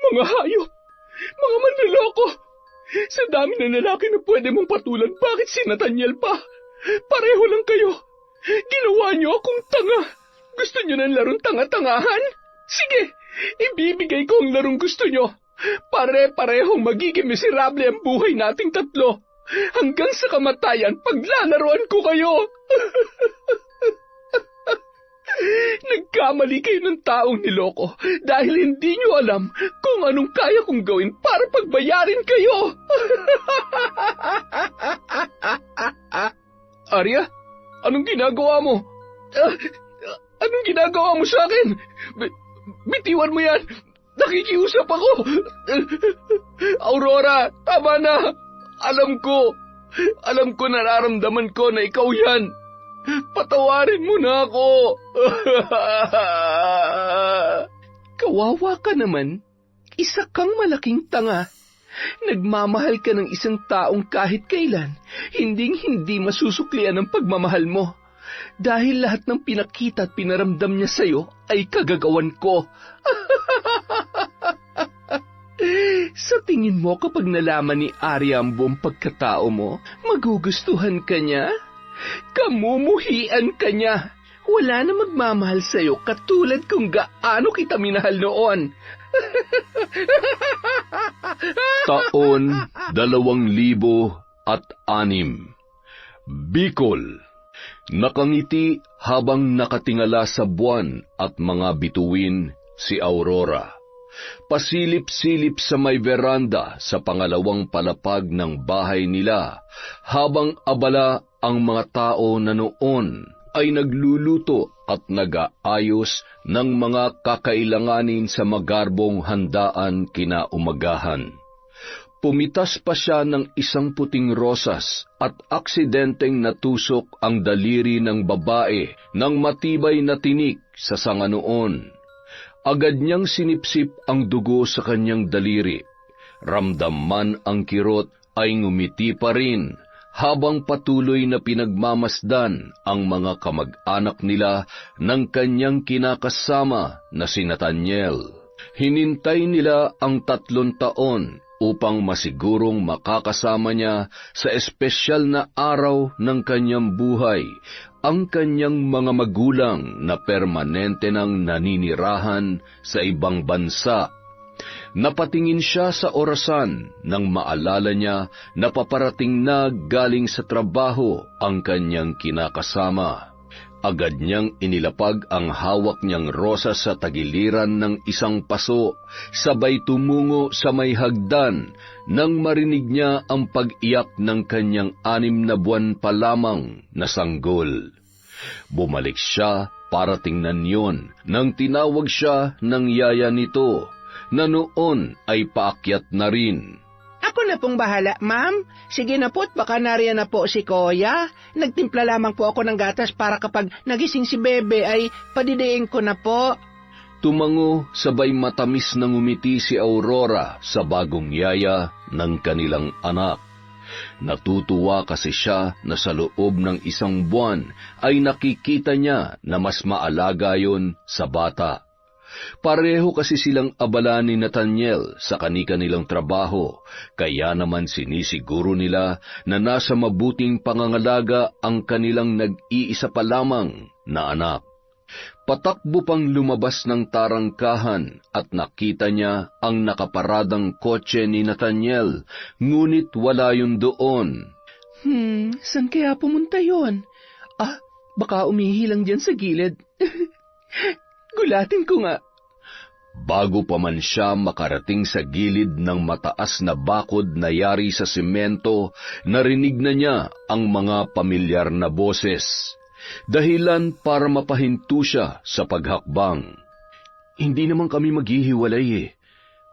Mga hayop! Mga manloloko! Sa dami ng lalaki na pwede mong patulan, bakit si Nathaniel pa? Pareho lang kayo. Ginawa niyo akong tanga. Gusto niyo ng larong tanga-tangahan? Sige, ibibigay ko ang larong gusto niyo. Pare-parehong magiging miserable ang buhay nating tatlo. Hanggang sa kamatayan, paglalaroan ko kayo. Nagkamali kayo ng taong niloko dahil hindi niyo alam kung anong kaya kong gawin para pagbayarin kayo. Arya, anong ginagawa mo? Anong ginagawa mo sa akin? Bitiwan mo yan. Nakikiusap ako. Aurora, tama na. Alam ko nararamdaman ko na ikaw yan. Patawarin mo na ako. Kawawa ka naman. Isa kang malaking tanga. Nagmamahal ka ng isang taong kahit kailan, hinding-hindi masusuklian ang pagmamahal mo. Dahil lahat ng pinakita at pinaramdam niya sa'yo ay kagagawan ko. Sa tingin mo kapag nalaman ni Arya ang buong pagkatao mo, magugustuhan ka niya? Kamumuhian ka niya. Wala na magmamahal sa'yo katulad kung gaano kita minahal noon. Taon 2006. Bicol. Nakangiti habang nakatingala sa buwan at mga bituin si Aurora. Pasilip-silip sa may veranda sa pangalawang palapag ng bahay nila habang abala ang mga tao na noon ay nagluluto at nag-aayos ng mga kakailanganin sa magarbong handaan kinaumagahan. Pumitas pa siya ng isang puting rosas at aksidenteng natusok ang daliri ng babae ng matibay na tinik sa sanga noon. Agad niyang sinipsip ang dugo sa kanyang daliri. Ramdam man ang kirot ay ngumiti pa rin habang patuloy na pinagmamasdan ang mga kamag-anak nila ng kanyang kinakasama na si Nathaniel. Hinintay nila ang 3 taon upang masigurong makakasama niya sa espesyal na araw ng kanyang buhay ang kanyang mga magulang na permanente nang naninirahan sa ibang bansa. Napatingin siya sa orasan nang maalala niya na paparating na galing sa trabaho ang kanyang kinakasama. Agad niyang inilapag ang hawak niyang rosas sa tagiliran ng isang paso, sabay tumungo sa may hagdan nang marinig niya ang pag-iyak ng kanyang 6 na buwan pa lamang na sanggol. Bumalik siya para tingnan yon nang tinawag siya ng yaya nito, na noon ay paakyat na rin. Ako na pong bahala, ma'am. Sige na po't baka nariyan na po si Kuya. Nagtimpla lamang po ako ng gatas para kapag nagising si Bebe ay padidiin ko na po. Tumango sabay matamis na ngumiti si Aurora sa bagong yaya ng kanilang anak. Natutuwa kasi siya na sa loob ng 1 buwan ay nakikita niya na mas maalaga yon sa bata. Pareho kasi silang abala ni Nathaniel sa kani-kanilang trabaho, kaya naman sinisiguro nila na nasa mabuting pangangalaga ang kanilang nag-iisa pa lamang na anak. Patakbo pang lumabas ng tarangkahan at nakita niya ang nakaparadang kotse ni Nathaniel, ngunit wala yun doon. Saan kaya pumunta yon? Baka umihilang dyan sa gilid. Gulatin ko nga. Bago pa man siya makarating sa gilid ng mataas na bakod na yari sa semento, narinig na niya ang mga pamilyar na boses. Dahilan para mapahinto siya sa paghakbang. Hindi naman kami maghihiwalay eh.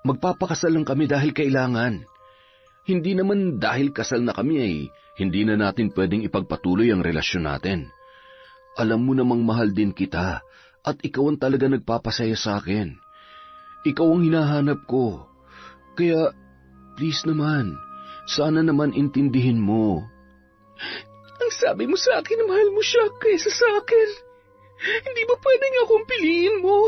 Magpapakasal lang kami dahil kailangan. Hindi naman dahil kasal na kami ay hindi na natin pwedeng ipagpatuloy ang relasyon natin. Alam mo namang mahal din kita. At ikaw ang talaga nagpapasaya sa akin. Ikaw ang hinahanap ko. Kaya, please naman, sana naman intindihin mo. Ang sabi mo sa akin na mahal mo siya kaysa sa akin. Hindi ba pwedeng akong piliin mo?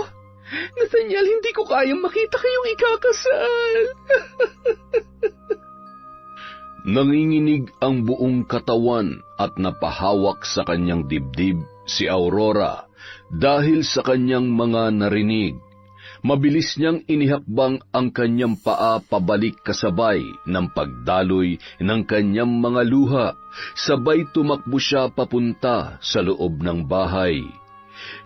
Nathaniel, hindi ko kayang makita kayong ikakasal. Nanginginig ang buong katawan at napahawak sa kanyang dibdib si Aurora dahil sa kanyang mga narinig. Mabilis niyang inihakbang ang kanyang paa pabalik kasabay ng pagdaloy ng kanyang mga luha, sabay tumakbo siya papunta sa loob ng bahay.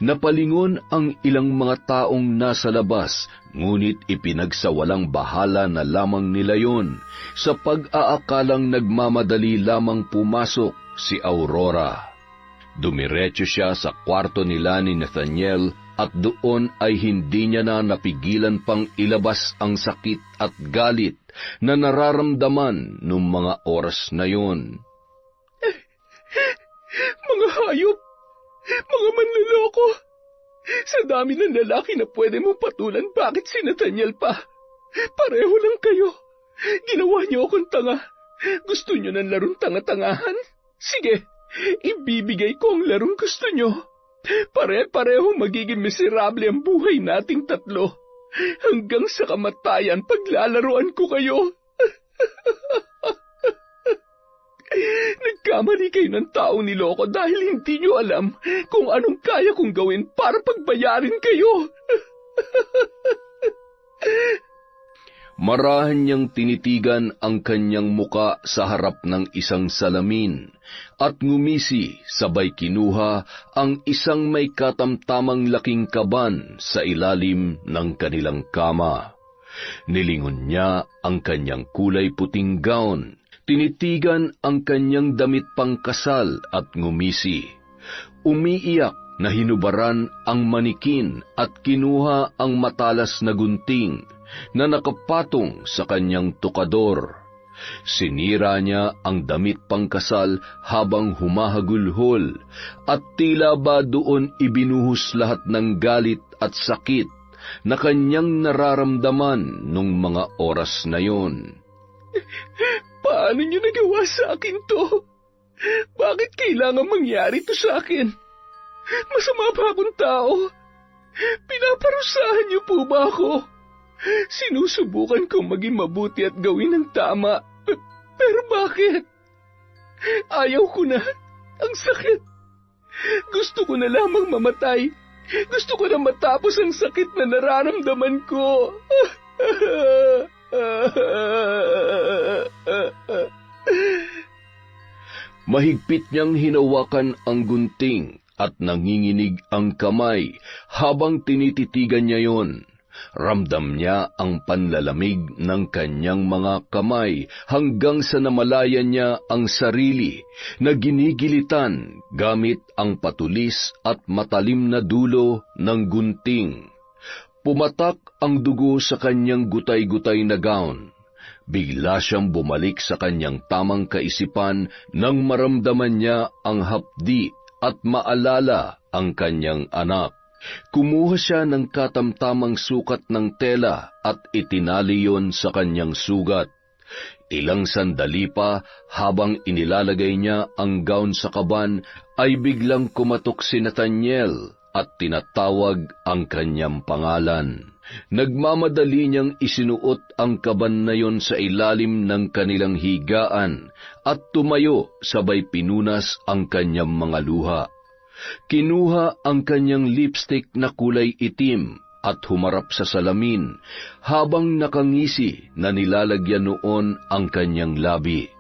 Napalingon ang ilang mga taong nasa labas, ngunit ipinagsawalang bahala na lamang nila yon sa pag-aakalang nagmamadali lamang pumasok si Aurora. Dumiretso siya sa kwarto nila ni Nathaniel at doon ay hindi niya na napigilan pang ilabas ang sakit at galit na nararamdaman noong mga oras na yon. Mga hayop! Mga manloloko! Sa dami ng lalaki na pwede mong patulan, bakit si Nathaniel pa? Pareho lang kayo. Ginawa niyo akong tanga. Gusto niyo ng larong tanga-tangahan? Sige, ibibigay ko ang larong gusto niyo. Pare-pareho magiging miserable ang buhay nating tatlo. Hanggang sa kamatayan, paglalaruan ko kayo. Nagkamali kayo ng taong niloko dahil hindi niyo alam kung anong kaya kong gawin para pagbayarin kayo. Marahan niyang tinitigan ang kanyang muka sa harap ng isang salamin at ngumisi sabay kinuha ang isang may katamtamang laking kaban sa ilalim ng kanilang kama. Nilingon niya ang kanyang kulay puting gown, tinitigan ang kanyang damit pangkasal at ngumisi. Umiiyak na hinubaran ang manikin at kinuha ang matalas na gunting na nakapatong sa kanyang tukador. Sinira niya ang damit pangkasal habang humahagulhol at tila ba doon ibinuhos lahat ng galit at sakit na kanyang nararamdaman nung mga oras na yon. Paano niyo nagawa sa akin to? Bakit kailangan mangyari to sa akin? Masama ba akong tao? Pinaparusahan niyo po ba ako? Sinusubukan kong maging mabuti at gawin ang tama. Pero bakit? Ayaw ko na. Ang sakit. Gusto ko na lamang mamatay. Gusto ko na matapos ang sakit na nararamdaman ko. Mahigpit niyang hinawakan ang gunting at nanginginig ang kamay habang tinititigan niya yon. Ramdam niya ang panlalamig ng kanyang mga kamay hanggang sa namalayan niya ang sarili na ginigilitan gamit ang patulis at matalim na dulo ng gunting. Pumatak ang dugo sa kanyang gutay-gutay na gown. Bigla siyang bumalik sa kanyang tamang kaisipan nang maramdaman niya ang hapdi at maalala ang kanyang anak. Kumuha siya ng katamtamang sukat ng tela at itinali yon sa kanyang sugat. Ilang sandali pa habang inilalagay niya ang gown sa kaban ay biglang kumatok si Nathaniel at tinatawag ang kanyang pangalan. Nagmamadali niyang isinuot ang kaban na yon sa ilalim ng kanilang higaan at tumayo sabay pinunas ang kanyang mga luha. Kinuha ang kanyang lipstick na kulay itim at humarap sa salamin habang nakangisi na nilalagyan noon ang kanyang labi.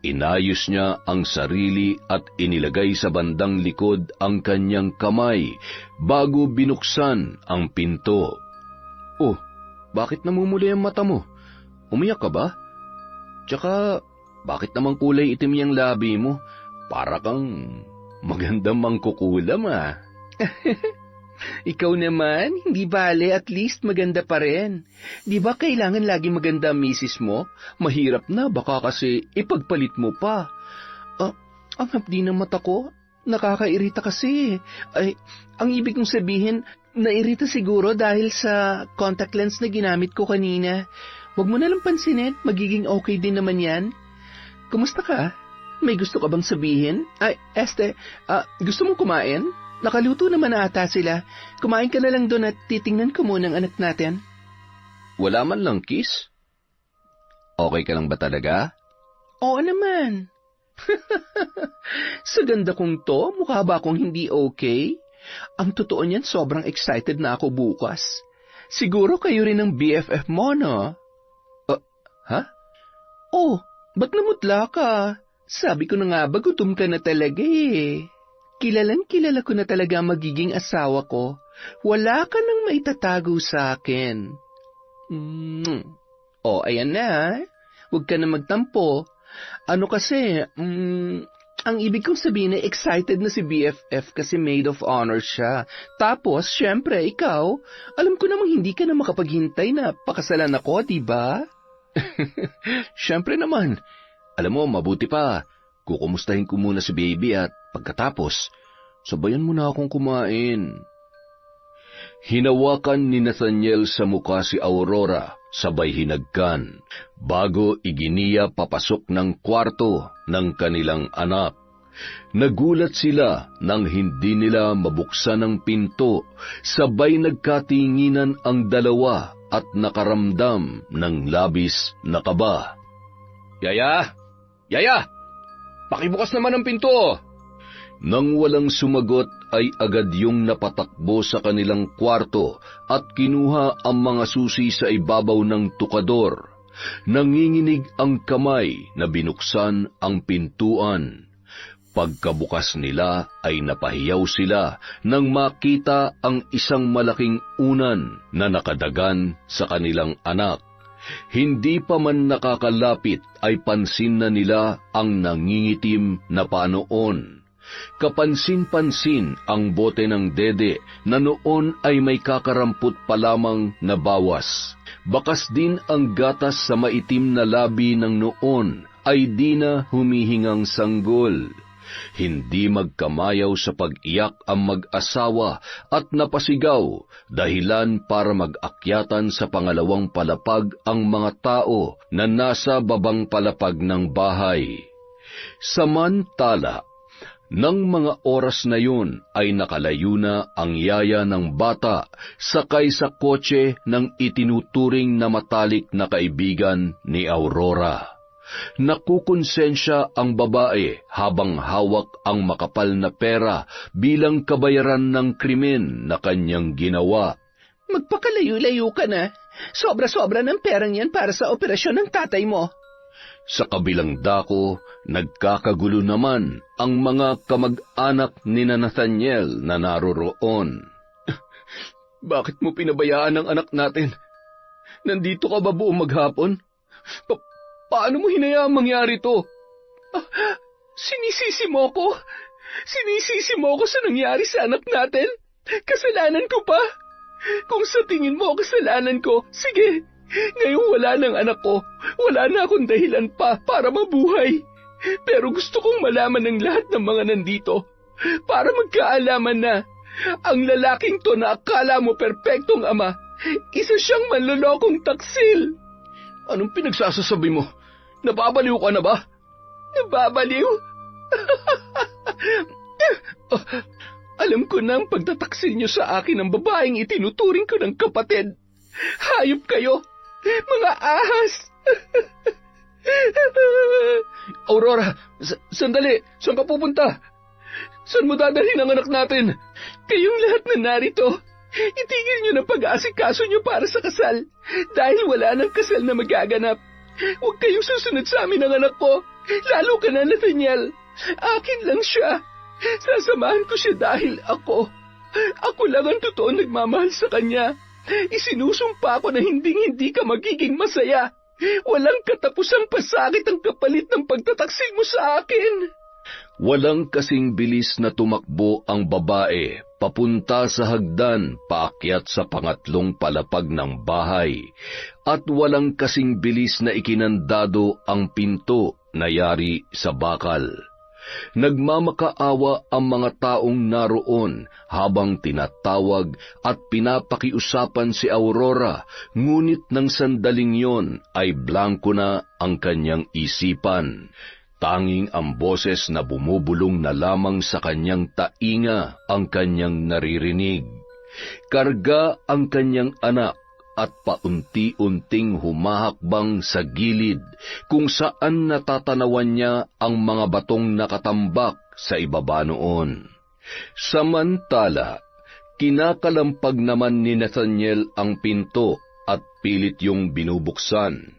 Inayos niya ang sarili at inilagay sa bandang likod ang kanyang kamay bago binuksan ang pinto. "Oh, bakit namumula ang mata mo? Umiyak ka ba? Tsaka, bakit namang kulay itim yung labi mo? Para kang magandang mangkukulam ah." Ikaw naman, hindi bale, at least maganda pa rin. Di ba kailangan lagi maganda ang misis mo? Mahirap na, baka kasi ipagpalit mo pa. Ang hapdi ng mata ko, nakakairita kasi. Ay, ang ibig kong sabihin, nairita siguro dahil sa contact lens na ginamit ko kanina. Huwag mo nalang pansinin, magiging okay din naman yan. Kumusta ka? May gusto ka bang sabihin? Ay, Este, gusto mong kumain? Nakaluto naman na ata sila. Kumain ka na lang doon at titingnan ko muna ang anak natin. Wala man lang kiss? Okay ka lang ba talaga? Oo naman. Sa ganda kong to, mukha ba akong hindi okay? Ang totoo niyan, sobrang excited na ako bukas. Siguro kayo rin ang BFF mo, no? Ha? Oh, ba't namutla ka? Sabi ko na nga ba, gutom ka na talaga eh. Kilalang kilala ko na talaga magiging asawa ko. Wala ka nang maitatago sa akin. Oh, ayan na. Huwag ka na magtampo. Ano kasi, ang ibig kong sabihin ay excited na si BFF kasi maid of honor siya. Tapos, syempre, ikaw, alam ko namang hindi ka na makapaghintay na pakasalan ako, diba? Syempre naman. Alam mo, mabuti pa. Kukumustahin ko muna si baby at pagkatapos, sabayan mo na akong kumain. Hinawakan ni Nathaniel sa mukha si Aurora, sabay hinagkan, bago iginiya papasok ng kwarto ng kanilang anak. Nagulat sila nang hindi nila mabuksan ang pinto, sabay nagkatinginan ang dalawa at nakaramdam ng labis na kaba. Yaya! Yaya! Pakibukas naman ang pinto! Nang walang sumagot ay agad yung napatakbo sa kanilang kwarto at kinuha ang mga susi sa ibabaw ng tukador. Nanginginig ang kamay na binuksan ang pintuan. Pagkabukas nila ay napahiyaw sila nang makita ang isang malaking unan na nakadagan sa kanilang anak. Hindi pa man nakakalapit ay pansin na nila ang nangingitim na panoon. Kapansin-pansin ang bote ng dede na noon ay may kakarampot pa lamang na bawas. Bakas din ang gatas sa maitim na labi ng noon ay di na humihingang sanggol. Hindi magkamayaw sa pag-iyak ang mag-asawa at napasigaw, dahilan para mag-akyatan sa pangalawang palapag ang mga tao na nasa babang palapag ng bahay. Samantala, nang mga oras na yun ay nakalayo na ang yaya ng bata sakay sa kotse ng itinuturing na matalik na kaibigan ni Aurora. Nakukonsensya ang babae habang hawak ang makapal na pera bilang kabayaran ng krimen na kanyang ginawa. Magpakalayo-layo ka na. Sobra-sobra ng perang yan para sa operasyon ng tatay mo. Sa kabilang dako, nagkakagulo naman ang mga kamag-anak ni Nathaniel na naroroon. Bakit mo pinabayaan ang anak natin? Nandito ka ba buong maghapon? Paano mo hinayaang mangyari to? Sinisisi mo ko? Sinisisi mo ko sa nangyari sa anak natin? Kasalanan ko pa? Kung sa tingin mo kasalanan ko, sige. Ngayon wala ng anak ko. Wala na akong dahilan pa para mabuhay. Pero gusto kong malaman ng lahat ng mga nandito para magkaalaman na ang lalaking to na akala mo perpektong ama, isa siyang manlolokong taksil. Anong pinagsasasabi mo? Nababaliw ka na ba? Nababaliw? Alam ko na ang pagtataksil niyo sa akin ng babaeng itinuturing ko ng kapatid. Hayop kayo! Mga ahas! Aurora, sandali! Saan ka pupunta? Saan mo dadalhin ang anak natin? Kayong lahat na narito, itigil niyo na pag-aasikaso niyo para sa kasal dahil wala nang kasal na magaganap. Huwag kayong susunod sa amin ng anak ko. Lalo ka na, Nathaniel. Akin lang siya. Sasamahan ko siya dahil ako lang ang totoo nagmamahal sa kanya. Isinusumpa ko na hindi ka magiging masaya. Walang katapusang pasakit ang kapalit ng pagtataksil mo sa akin. Walang kasing bilis na tumakbo ang babae papunta sa hagdan paakyat sa pangatlong palapag ng bahay at walang kasing bilis na ikinandado ang pinto na yari sa bakal. Nagmamakaawa ang mga taong naroon habang tinatawag at pinapakiusapan si Aurora, ngunit nang sandaling yon ay blanko na ang kanyang isipan. Tanging ang boses na bumubulong na lamang sa kanyang tainga ang kanyang naririnig. Karga ang kanyang anak at paunti-unting humahakbang sa gilid kung saan natatanawan niya ang mga batong nakatambak sa ibaba noon. Samantala, kinakalampag naman ni Nathaniel ang pinto at pilit yung binubuksan.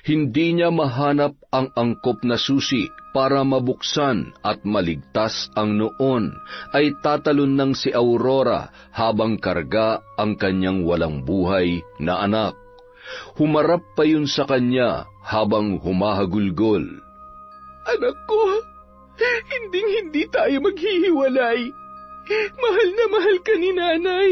Hindi niya mahanap ang angkop na susi para mabuksan at maligtas ang noon ay tatalon ng si Aurora habang karga ang kanyang walang buhay na anak. Humarap pa yun sa kanya habang humahagulgol. Anak ko, hindi tayo maghihiwalay. Mahal na mahal ka ni nanay.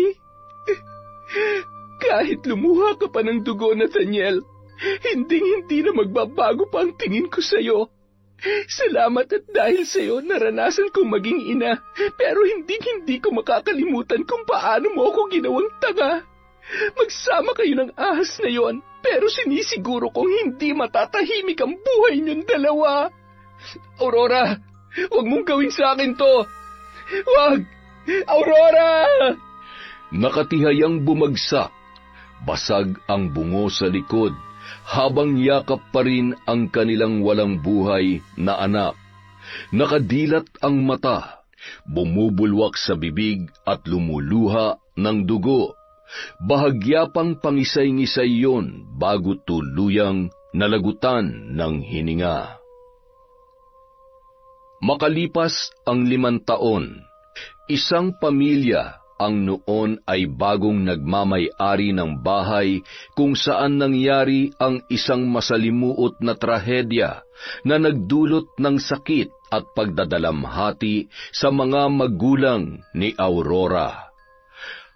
Kahit lumuha ka pa ng dugo, Nathaniel, hindi na magbabago pa ang tingin ko sa'yo. Salamat at dahil sa'yo, naranasan kong maging ina, pero hindi ko makakalimutan kung paano mo ako ginawang tanga. Magsama kayo ng ahas na yon, pero sinisiguro kong hindi matatahimik ang buhay niyong dalawa. Aurora, huwag mong gawin sa akin to. Huwag! Aurora! Nakatihayang bumagsak. Basag ang bungo sa likod, habang yakap pa rin ang kanilang walang buhay na anak. Nakadilat ang mata, bumubulwak sa bibig at lumuluha ng dugo. Bahagya pang pangisay-ngisay yon bago tuluyang nalagutan ng hininga. Makalipas ang 5 taon, isang pamilya ang noon ay bagong nagmamay-ari ng bahay kung saan nangyari ang isang masalimuot na trahedya na nagdulot ng sakit at pagdadalamhati sa mga magulang ni Aurora.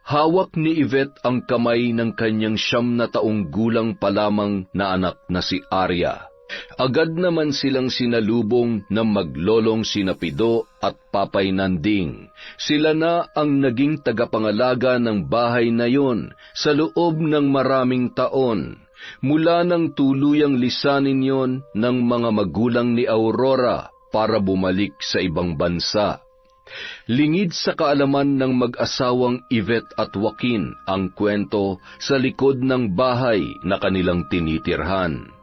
Hawak ni Yvette ang kamay ng kanyang 9 na taong gulang pa lamang na anak na si Arya. Agad naman silang sinalubong ng maglolong sina Pido at Papay Nanding. Sila na ang naging tagapangalaga ng bahay na yon sa loob ng maraming taon, mula nang tuluyang lisanin yon ng mga magulang ni Aurora para bumalik sa ibang bansa. Lingid sa kaalaman ng mag-asawang Yvette at Joaquin ang kwento sa likod ng bahay na kanilang tinitirhan.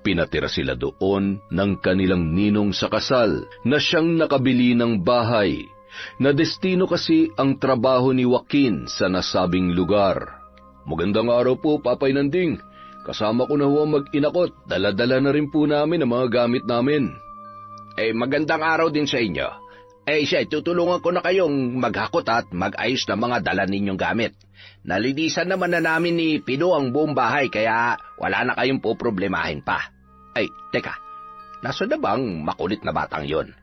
Pinatira sila doon ng kanilang ninong sa kasal na siyang nakabili ng bahay. Na destino kasi ang trabaho ni Joaquin sa nasabing lugar. Magandang araw po, Papay Nanding. Kasama ko na ho mag-inakot. Dala-dala na rin po namin ang mga gamit namin. Magandang araw din sa inyo. Siya, tutulungan ko na kayong maghakot at mag-ayos ng mga dala ninyong gamit. Nalinisan naman na namin ni Pido ang buong bahay kaya wala na kayong poproblemahin pa. Teka, nasa na bang makulit na batang yon?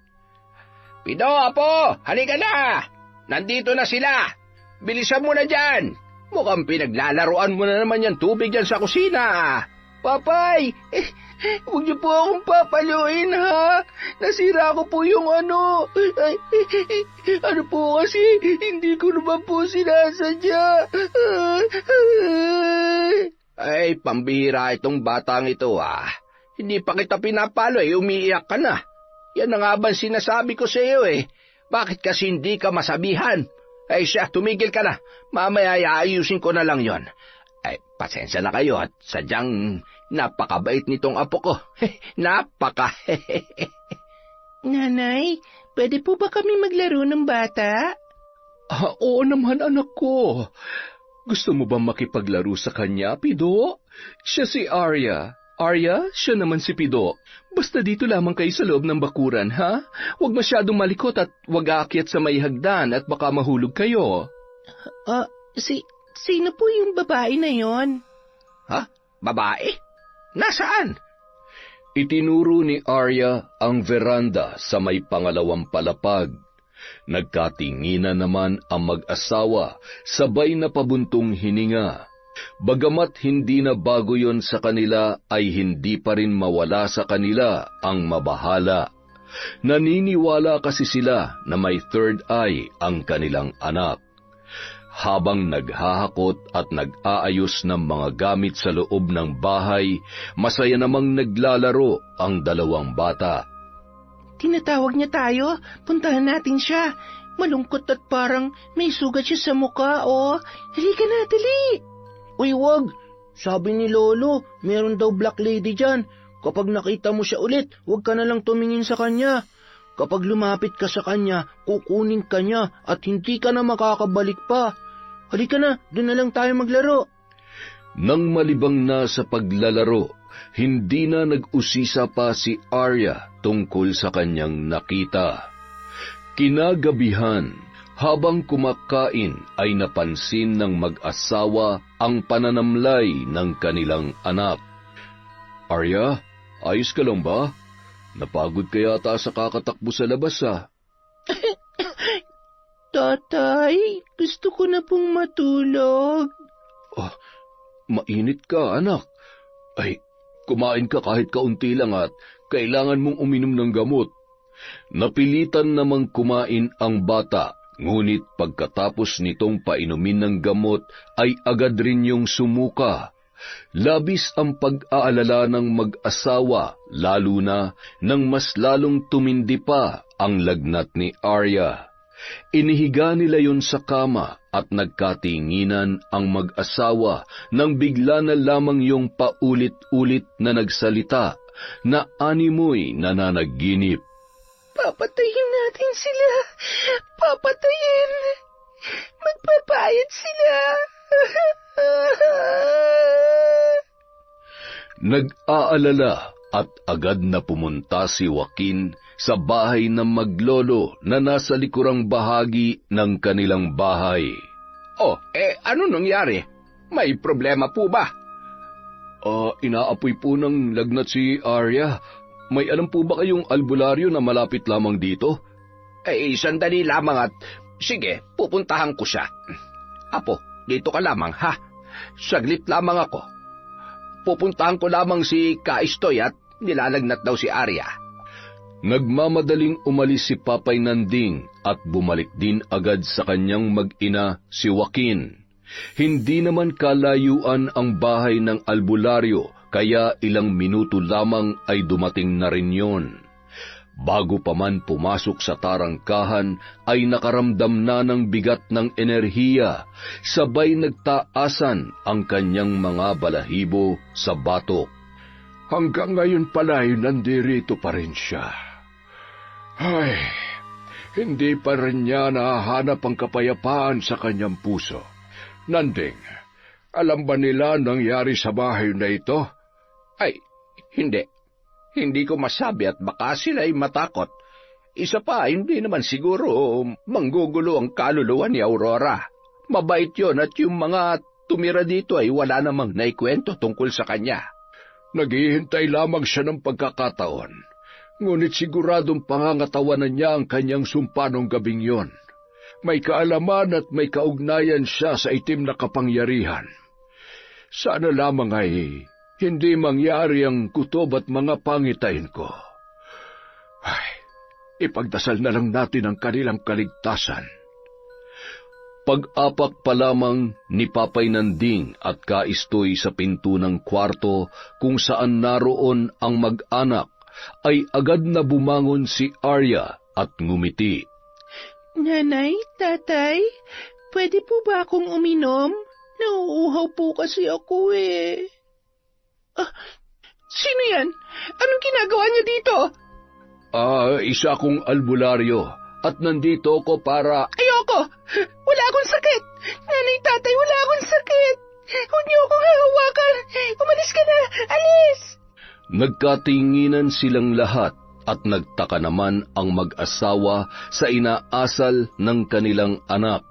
Pido, apo, halika na! Nandito na sila! Bilisan mo na dyan! Mukhang pinaglalaroan mo na naman yung tubig dyan sa kusina. Papay, huwag niyo po akong papaluin, ha? Nasira ko po yung ano po kasi, hindi ko naman po sinasadya. Pambihira itong batang ito, ha? Hindi pa kita pinapalo, umiiyak ka na. Yan na nga ba sinasabi ko sa iyo, Bakit kasi hindi ka masabihan? Siya, tumigil ka na. Mamaya ayusin ko na lang yon. Pasensya na kayo at sadyang napakabait nitong apo ko. Napaka. Nanay, pwede po ba kami maglaro ng bata? Oo naman, anak ko. Gusto mo ba makipaglaro sa kanya, Pido? Siya si Arya. Arya, siya naman si Pido. Basta dito lamang kayo sa loob ng bakuran, ha? Huwag masyadong malikot at huwag aakyat sa may hagdan at baka mahulog kayo. Sino po yung babae na yon? Ha? Babae? Nasaan? Itinuro ni Arya ang veranda sa may pangalawang palapag. Nagkatinginan naman ang mag-asawa, sabay na pabuntong hininga. Bagamat hindi na bago yon sa kanila, ay hindi pa rin mawala sa kanila ang mabahala. Naniniwala kasi sila na may third eye ang kanilang anak. Habang naghahakot at nag-aayos ng mga gamit sa loob ng bahay, masaya namang naglalaro ang dalawang bata. tinatawag niya tayo. Puntahan natin siya. Malungkot at parang may sugat siya sa mukha, oh. Halika na, dali. Uy, wag! Sabi ni Lolo, meron daw black lady dyan. Kapag nakita mo siya ulit, huwag ka na lang tumingin sa kanya. Kapag lumapit ka sa kanya, kukunin ka niya at hindi ka na makakabalik pa. Halika na, doon na lang tayo maglaro. Nang malibang na sa paglalaro, hindi na nag-usisa pa si Arya tungkol sa kanyang nakita. Kinagabihan, habang kumakain ay napansin ng mag-asawa ang pananamlay ng kanilang anak. Arya, ayos ka lang ba? Napagod ka yata sa kakatakbo sa labas Tatay, gusto ko na pong matulog. Mainit ka, anak. Ay, kumain ka kahit kaunti lang at kailangan mong uminom ng gamot. Napilitan namang kumain ang bata, ngunit pagkatapos nitong painumin ng gamot ay agad rin yung sumuka. Labis ang pag-aalala ng mag-asawa, lalo na nang mas lalong tumindi pa ang lagnat ni Arya. Inihiga nila yon sa kama at nagkatinginan ang mag-asawa nang bigla na lamang yung paulit-ulit na nagsalita na animoy nananaginip. Papatayin natin sila. Papatayin. Magpapayat sila. Nag-aalala at agad na pumunta si Joaquin sa bahay ng maglolo na nasa likurang bahagi ng kanilang bahay. Ano nangyari? May problema po ba? Inaapoy po ng lagnat si Arya. May alam po ba kayong albularyo na malapit lamang dito? Sandali lamang at sige, pupuntahan ko siya. Apo, dito ka lamang ha. Saglit lamang ako. Pupuntahan ko lamang si Kaistoy at nilalagnat daw si Arya. Nagmamadaling umalis si Papay Nanding at bumalik din agad sa kanyang mag-ina si Joaquin. Hindi naman kalayuan ang bahay ng albularyo, kaya ilang minuto lamang ay dumating na rin yon. Bago pa man pumasok sa tarangkahan ay nakaramdam na ng bigat ng enerhiya, sabay nagtaasan ang kanyang mga balahibo sa batok. Hanggang ngayon pala ay nandirito pa rin siya. Ay, hindi pa rin niya nahahanap ang kapayapaan sa kanyang puso. Nanding, alam ba nila nangyari sa bahay na ito? Ay, hindi. Hindi ko masabi at baka sila ay matakot. Isa pa, hindi naman siguro manggugulo ang kaluluwa ni Aurora. Mabait yon at yung mga tumira dito ay wala namang naikwento tungkol sa kanya. Naghihintay lamang siya ng pagkakataon. Ngunit siguradong pangangatawanan niya ang kanyang sumpa nung gabing yon. May kaalaman at may kaugnayan siya sa itim na kapangyarihan. Sana lamang ay hindi mangyari ang kutob at mga pangitain ko. Ay, ipagdasal na lang natin ang kanilang kaligtasan. Pag-apak pa lamang ni Papay Nanding at Kaistoy sa pinto ng kwarto kung saan naroon ang mag-anak, ay agad na bumangon si Arya at ngumiti. Nanay, tatay, pwede po ba akong uminom? Nauuhaw po kasi ako eh. Sino yan? Anong ginagawa niyo dito? Isa akong albularyo at nandito ko para... Ayoko! Wala akong sakit! Nanay, tatay, wala akong sakit! Huwag niyo akong hahawakan! Umalis ka na! Alis! Nagkatinginan silang lahat at nagtaka naman ang mag-asawa sa inaasal ng kanilang anak.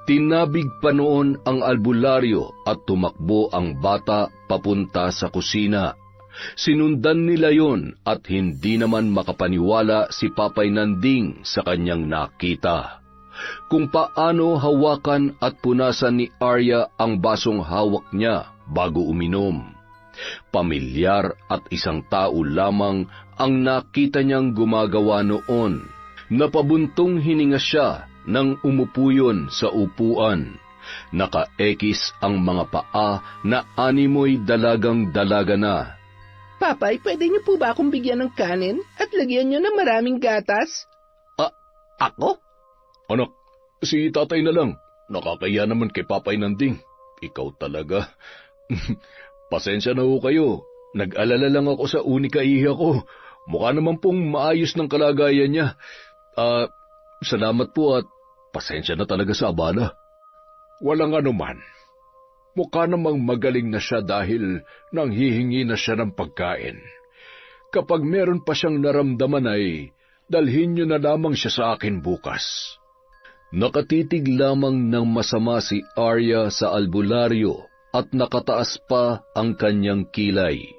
Tinabig pa noon ang albularyo at tumakbo ang bata papunta sa kusina. Sinundan nila yon at hindi naman makapaniwala si Papay Nanding sa kanyang nakita. Kung paano hawakan at punasan ni Arya ang basong hawak niya bago uminom. Pamilyar at isang tao lamang ang nakita niyang gumagawa noon. Napabuntong hininga siya nang umupo yun sa upuan. Nakaekis ang mga paa na animoy dalagang-dalaga na. Papay, pwede niyo po ba akong bigyan ng kanin at lagyan niyo ng maraming gatas? Ako? Anak, si tatay na lang. Nakakaya naman kay Papay Nanding. Ikaw talaga. Pasensya na ho kayo. Nag-alala lang ako sa unika iha ko. Mukha naman pong maayos ng kalagayan niya. Salamat po at pasensya na talaga sa abala. Walang anuman. Mukha namang magaling na siya dahil nanghihingi na siya ng pagkain. Kapag meron pa siyang naramdaman ay dalhin niyo na lamang siya sa akin bukas. Nakatitig lamang ng masama si Arya sa albularyo at nakataas pa ang kanyang kilay.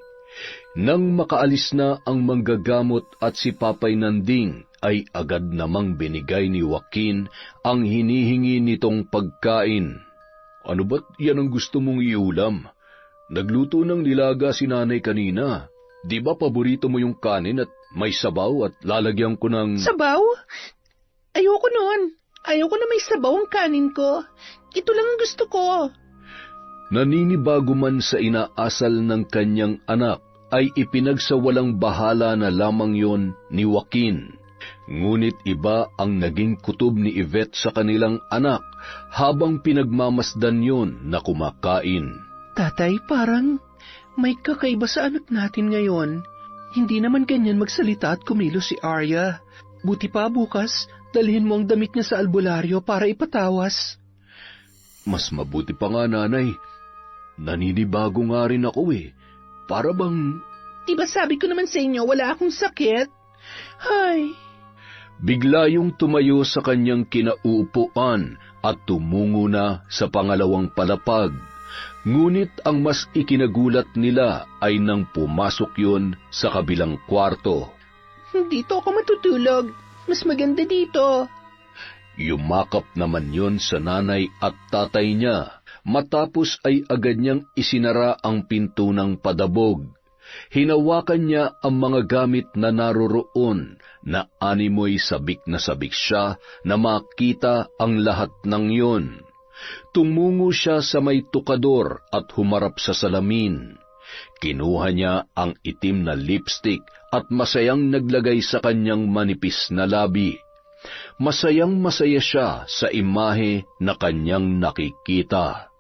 Nang makaalis na ang manggagamot at si Papay Nanding ay agad namang binigay ni Joaquin ang hinihingi nitong pagkain. Ano ba't yan ang gusto mong iulam? Nagluto ng nilaga si nanay kanina. Di ba paborito mo yung kanin at may sabaw at lalagyan ko ng... Sabaw? Ayoko nun. Ayoko na may sabaw ang kanin ko. Ito lang ang gusto ko. Naninibago man sa inaasal ng kanyang anak, ay ipinagsawalang bahala na lamang yon ni Joaquin. Ngunit iba ang naging kutob ni Yvette sa kanilang anak habang pinagmamasdan yon na kumakain. Tatay, parang may kakaiba sa anak natin ngayon. Hindi naman ganyan magsalita at kumilos si Arya. Buti pa bukas, dalhin mo ang damit niya sa albularyo para ipatawas. Mas mabuti pa nga, nanay. Naninibago nga rin ako eh. Para bang... Diba sabi ko naman sa inyo, wala akong sakit? Ay... Bigla yung tumayo sa kanyang kinauupuan at tumungo na sa pangalawang palapag. Ngunit ang mas ikinagulat nila ay nang pumasok yun sa kabilang kwarto. Dito ako matutulog. Mas maganda dito. Yumakap naman yun sa nanay at tatay niya. Matapos ay agad niyang isinara ang pinto ng padabog. Hinawakan niya ang mga gamit na naroroon na animoy sabik na sabik siya na makita ang lahat ng yon. Tumungo siya sa may tukador at humarap sa salamin. Kinuha niya ang itim na lipstick at masayang naglagay sa kanyang manipis na labi. Masayang masaya siya sa imahe na kanyang nakikita.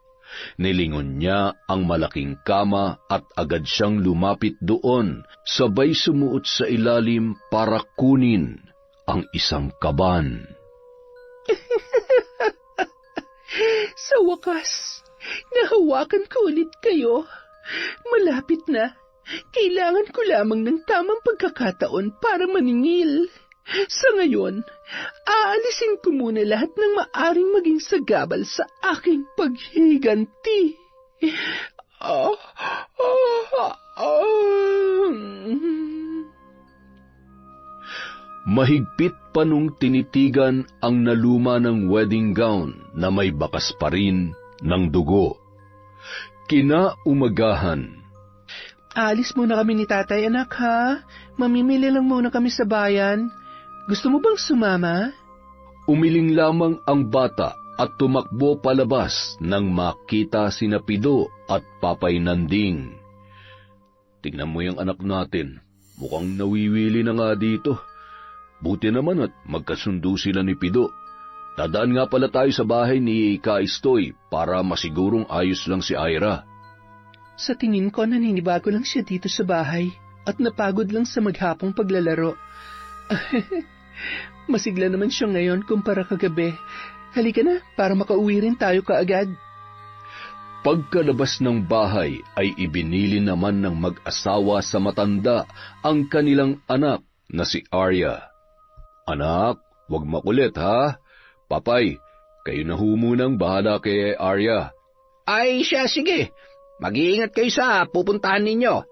Nilingon niya ang malaking kama at agad siyang lumapit doon, sabay sumuot sa ilalim para kunin ang isang kaban. Sa wakas, nahawakan ko ulit kayo. Malapit na. Kailangan ko lamang ng tamang pagkakataon para maningil. Sa ngayon, aalisin ko muna lahat ng maaring maging sagabal sa aking paghiganti. Mahigpit pa nung tinitigan ang naluma ng wedding gown na may bakas pa rin ng dugo. Kinaumagahan. Aalis muna kami ni tatay, anak, ha? Mamimili lang muna kami sa bayan. Gusto mo bang sumama? Umiling lamang ang bata at tumakbo palabas nang makita sina Pido at Papay Nanding. Tingnan mo yung anak natin. Mukhang nawiwili na nga dito. Buti naman at magkasundo sila ni Pido. Dadaan nga pala tayo sa bahay ni Kaistoy para masigurong ayos lang si Ira. Sa tingin ko, naninibago lang siya dito sa bahay at napagod lang sa maghapong paglalaro. Masigla naman siya ngayon kumpara kagabi. Halika na, para makauwi rin tayo kaagad. Pagkalabas ng bahay ay ibinili naman ng mag-asawa sa matanda ang kanilang anak na si Arya. Anak, wag makulit ha. Papay, kayo na ho munang bahala kay Arya. Ay siya, sige. Mag-iingat kayo sa pupuntahan ninyo.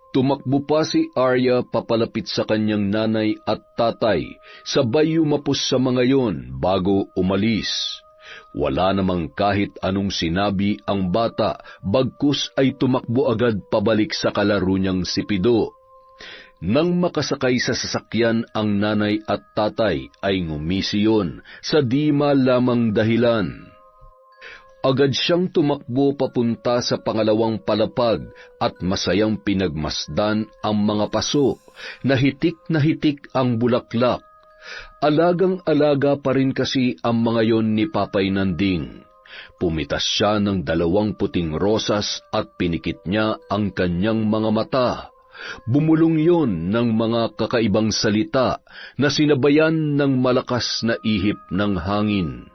Tumakbo pa si Arya papalapit sa kanyang nanay at tatay, sabay yumapos sa mga yon bago umalis. Wala namang kahit anong sinabi ang bata, bagkus ay tumakbo agad pabalik sa kalaro niyang si Pido. Nang makasakay sa sasakyan ang nanay at tatay ay ngumisi yon sa di malamang dahilan. Agad siyang tumakbo papunta sa pangalawang palapag at masayang pinagmasdan ang mga paso na hitik ang bulaklak. Alagang-alaga pa rin kasi ang mga yon ni Papay Nanding. Pumitas siya ng 2 puting rosas at pinikit niya ang kanyang mga mata. Bumulong yon ng mga kakaibang salita na sinabayan ng malakas na ihip ng hangin.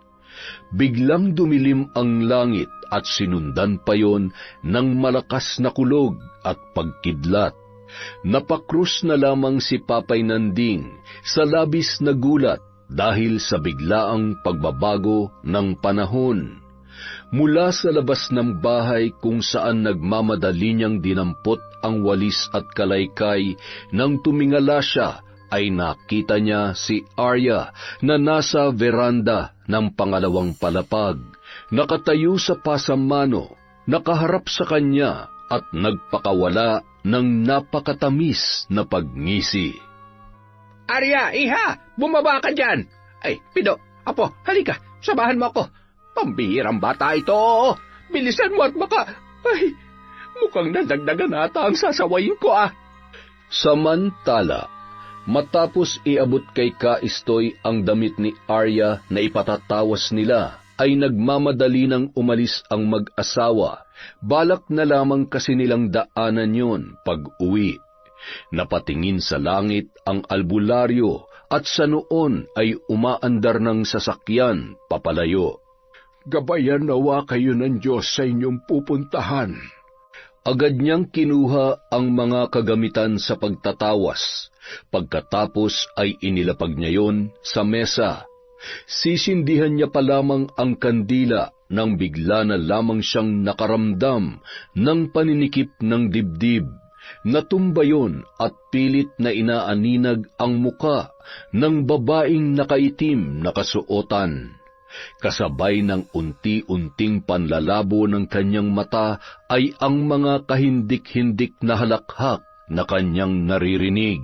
Biglang dumilim ang langit at sinundan pa yon ng malakas na kulog at pagkidlat. Napakrus na lamang si Papay Nanding sa labis na gulat dahil sa biglaang pagbabago ng panahon. Mula sa labas ng bahay kung saan nagmamadali niyang dinampot ang walis at kalaykay, nang tumingala siya ay nakita niya si Arya na nasa veranda ng pangalawang palapag, nakatayo sa pasamano, nakaharap sa kanya at nagpakawala ng napakatamis na pagngisi. Arya, iha! Bumaba ka dyan! Ay, Pido, Apo, halika, samahan mo ako. Pambihirang bata ito. Bilisan mo at baka... Ay, mukhang nadagdagan ata ang sasawayin ko Samantala, matapos iabot kay Kaistoy ang damit ni Arya na ipatatawas nila, ay nagmamadali nang umalis ang mag-asawa. Balak na lamang kasi nilang daanan yon pag-uwi. Napatingin sa langit ang albularyo at sa noon ay umaandar ng sasakyan papalayo. Gabayan nawa kayo ng Diyos sa inyong pupuntahan. Agad niyang kinuha ang mga kagamitan sa pagtatawas. Pagkatapos ay inilapag niya yon sa mesa. Sisindihan niya pa lamang ang kandila nang bigla na lamang siyang nakaramdam ng paninikip ng dibdib. Natumba yon at pilit na inaaninag ang muka ng babaeng nakaitim na kasuotan. Kasabay ng unti-unting panlalabo ng kanyang mata ay ang mga kahindik-hindik na halakhak na kanyang naririnig.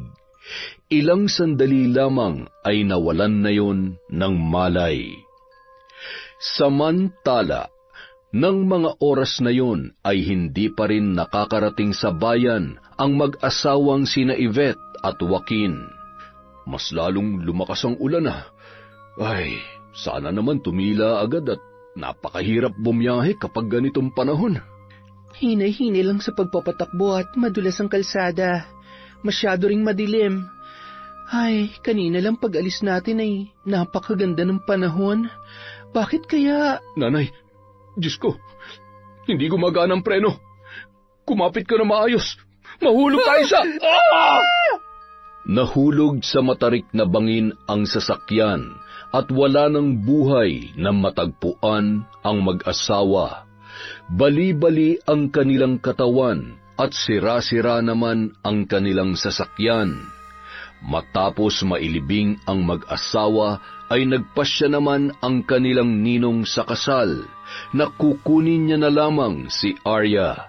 Ilang sandali lamang ay nawalan na yon ng malay. Samantala, nang mga oras na yon ay hindi pa rin nakakarating sa bayan ang mag-asawang sina Yvette at Joaquin. Mas lalong lumakas ang ulan . Ay, sana naman tumila agad at napakahirap bumiyahe kapag ganitong panahon. Hinay-hinay lang sa pagpapatakbo at madulas ang kalsada. Masyado ring madilim. Ay, kanina lang pag-alis natin ay napakaganda ng panahon. Bakit kaya... Nanay, Diyos ko, hindi gumagana ang preno. Kumapit ka na maayos. Mahulog tayo sa... Nahulog sa matarik na bangin ang sasakyan at wala ng buhay na matagpuan ang mag-asawa. Bali-bali ang kanilang katawan at sira-sira naman ang kanilang sasakyan. Matapos mailibing ang mag-asawa ay nagpasya naman ang kanilang ninong sa kasal na kukunin niya na lamang si Arya.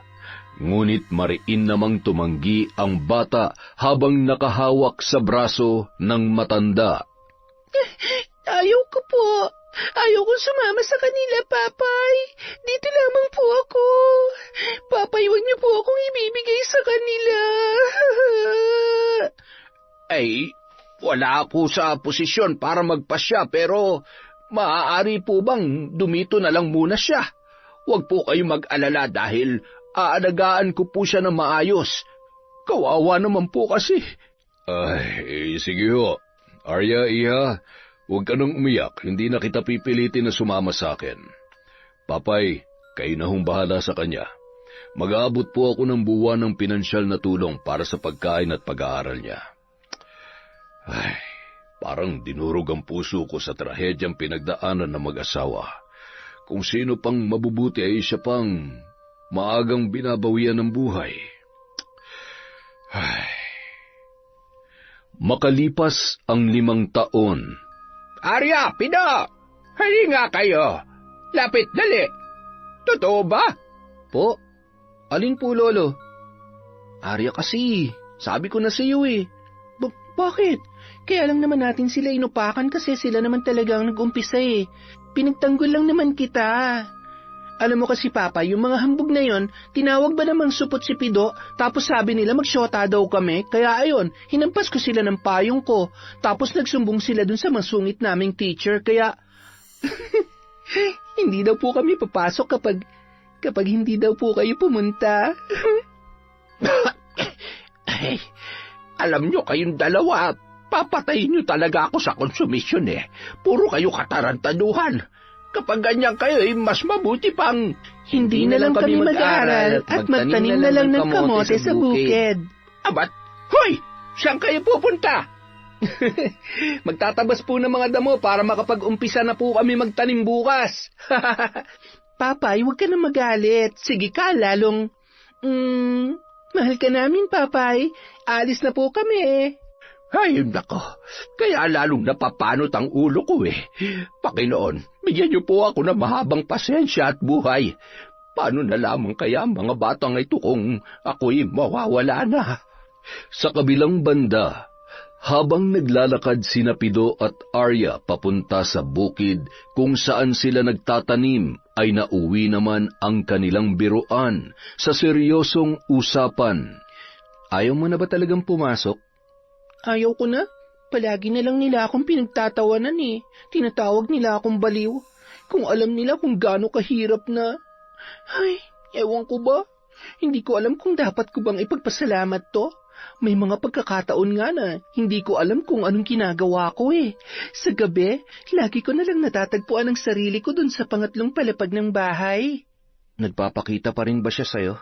Ngunit mariin namang tumanggi ang bata habang nakahawak sa braso ng matanda. Ayaw ko po. Ayaw ko sumama sa kanila, Papay. Dito lamang po ako. Papay, huwag niyo po akong ibibigay sa kanila. Ay, wala ako sa posisyon para magpasya pero maaari po bang dumito na lang muna siya? Huwag po kayo mag-alala dahil aalagaan ko po siya ng maayos. Kawawa naman po kasi. Ay, sige ho. Arya, iha, huwag ka nang umiyak. Hindi na kita pipilitin na sumama sa akin. Papay, kayo na hong bahala sa kanya. Mag-aabot po ako ng buwan ng pinansyal na tulong para sa pagkain at pag-aaral niya. Ay, parang dinurog ang puso ko sa trahedyang pinagdaanan ng mag-asawa. Kung sino pang mabubuti ay siya pang maagang binabawian ng buhay. Ay. Makalipas ang 5 taon. Arya, Pido! Halinga kayo! Lapit, dali! Totoo ba? Po? Alin po, Lolo? Arya kasi, sabi ko na sa iyo eh. Bakit? Kaya lang naman natin sila inupakan kasi sila naman talaga ang nag-umpisa eh. Pinagtanggol lang naman kita. Alam mo kasi, Papa, yung mga hambog na yon, tinawag ba namang supot si Pido, tapos sabi nila magsyota daw kami, kaya ayon, hinampas ko sila ng payong ko, tapos nagsumbong sila dun sa masungit naming teacher, kaya... hindi daw po kami papasok kapag hindi daw po kayo pumunta. Ay, alam nyo kayong dalawa, papatayin nyo talaga ako sa konsumisyon eh. Puro kayo katarantaduhan. Kapag ganyan kayo, mas mabuti pang... Hindi na lang kami mag-aaral at magtanim na lang ng kamote sa bukid. Abat, hoy! Saan kayo pupunta? Magtatabas po ng mga damo para makapag-umpisa na po kami magtanim bukas. Papay, huwag ka na magalit. Sige ka, lalong... mahal ka namin, Papay. Alis na po kami. Ay, nako. Kaya lalong napapanot ang ulo ko eh. Panginoon, bigyan niyo po ako ng mahabang pasensya at buhay. Paano na lamang kaya ang mga batang ito kung ako'y mawawala na? Sa kabilang banda, habang naglalakad sina Pido at Arya papunta sa bukid kung saan sila nagtatanim, ay nauwi naman ang kanilang biruan sa seryosong usapan. Ayaw mo na ba talagang pumasok? Ayaw ko na. Palagi na lang nila akong pinagtatawanan eh. Tinatawag nila akong baliw. Kung alam nila kung gaano kahirap na... Ay, ewan ko ba? Hindi ko alam kung dapat ko bang ipagpasalamat to. May mga pagkakataon nga na hindi ko alam kung anong ginagawa ko eh. Sa gabi, lagi ko na lang natatagpuan ang sarili ko dun sa pangatlong palapag ng bahay. Nagpapakita pa rin ba siya sa'yo?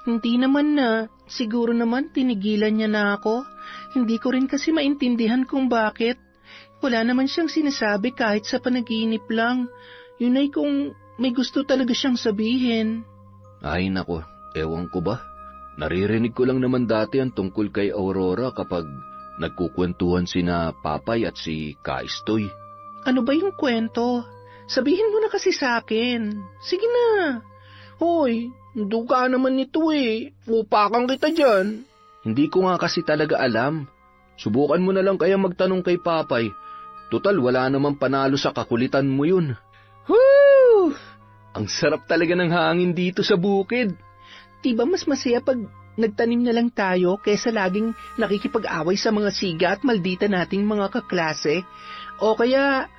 Hindi naman na. Siguro naman tinigilan niya na ako. Hindi ko rin kasi maintindihan kung bakit. Wala naman siyang sinasabi kahit sa panaginip lang. Yun ay kung may gusto talaga siyang sabihin. Ay nako, ewan ko ba? Naririnig ko lang naman dati ang tungkol kay Aurora kapag nagkukwentuhan sina Papay at si Kaistoy. Ano ba yung kwento? Sabihin mo na kasi sa akin. Sige na. Hoy, duga naman nito eh. Upakan kita dyan. Hindi ko nga kasi talaga alam. Subukan mo na lang kaya magtanong kay Papay. Total, wala namang panalo sa kakulitan mo yun. Woo! Ang sarap talaga ng hangin dito sa bukid. Diba mas masaya pag nagtanim na lang tayo kaysa laging nakikipag-away sa mga siga at maldita nating mga kaklase? O kaya,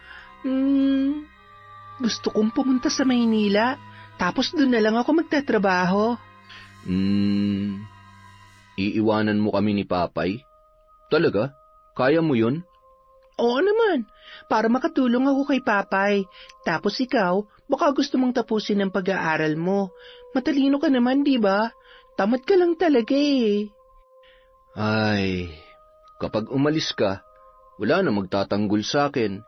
gusto kong pumunta sa Maynila, tapos doon na lang ako magtatrabaho. Iiwanan mo kami ni Papay? Talaga? Kaya mo yun? Oo naman, para makatulong ako kay Papay. Tapos ikaw, baka gusto mong tapusin ang pag-aaral mo. Matalino ka naman, di ba? Tamad ka lang talaga eh. Ay, kapag umalis ka, wala na magtatanggol sa akin.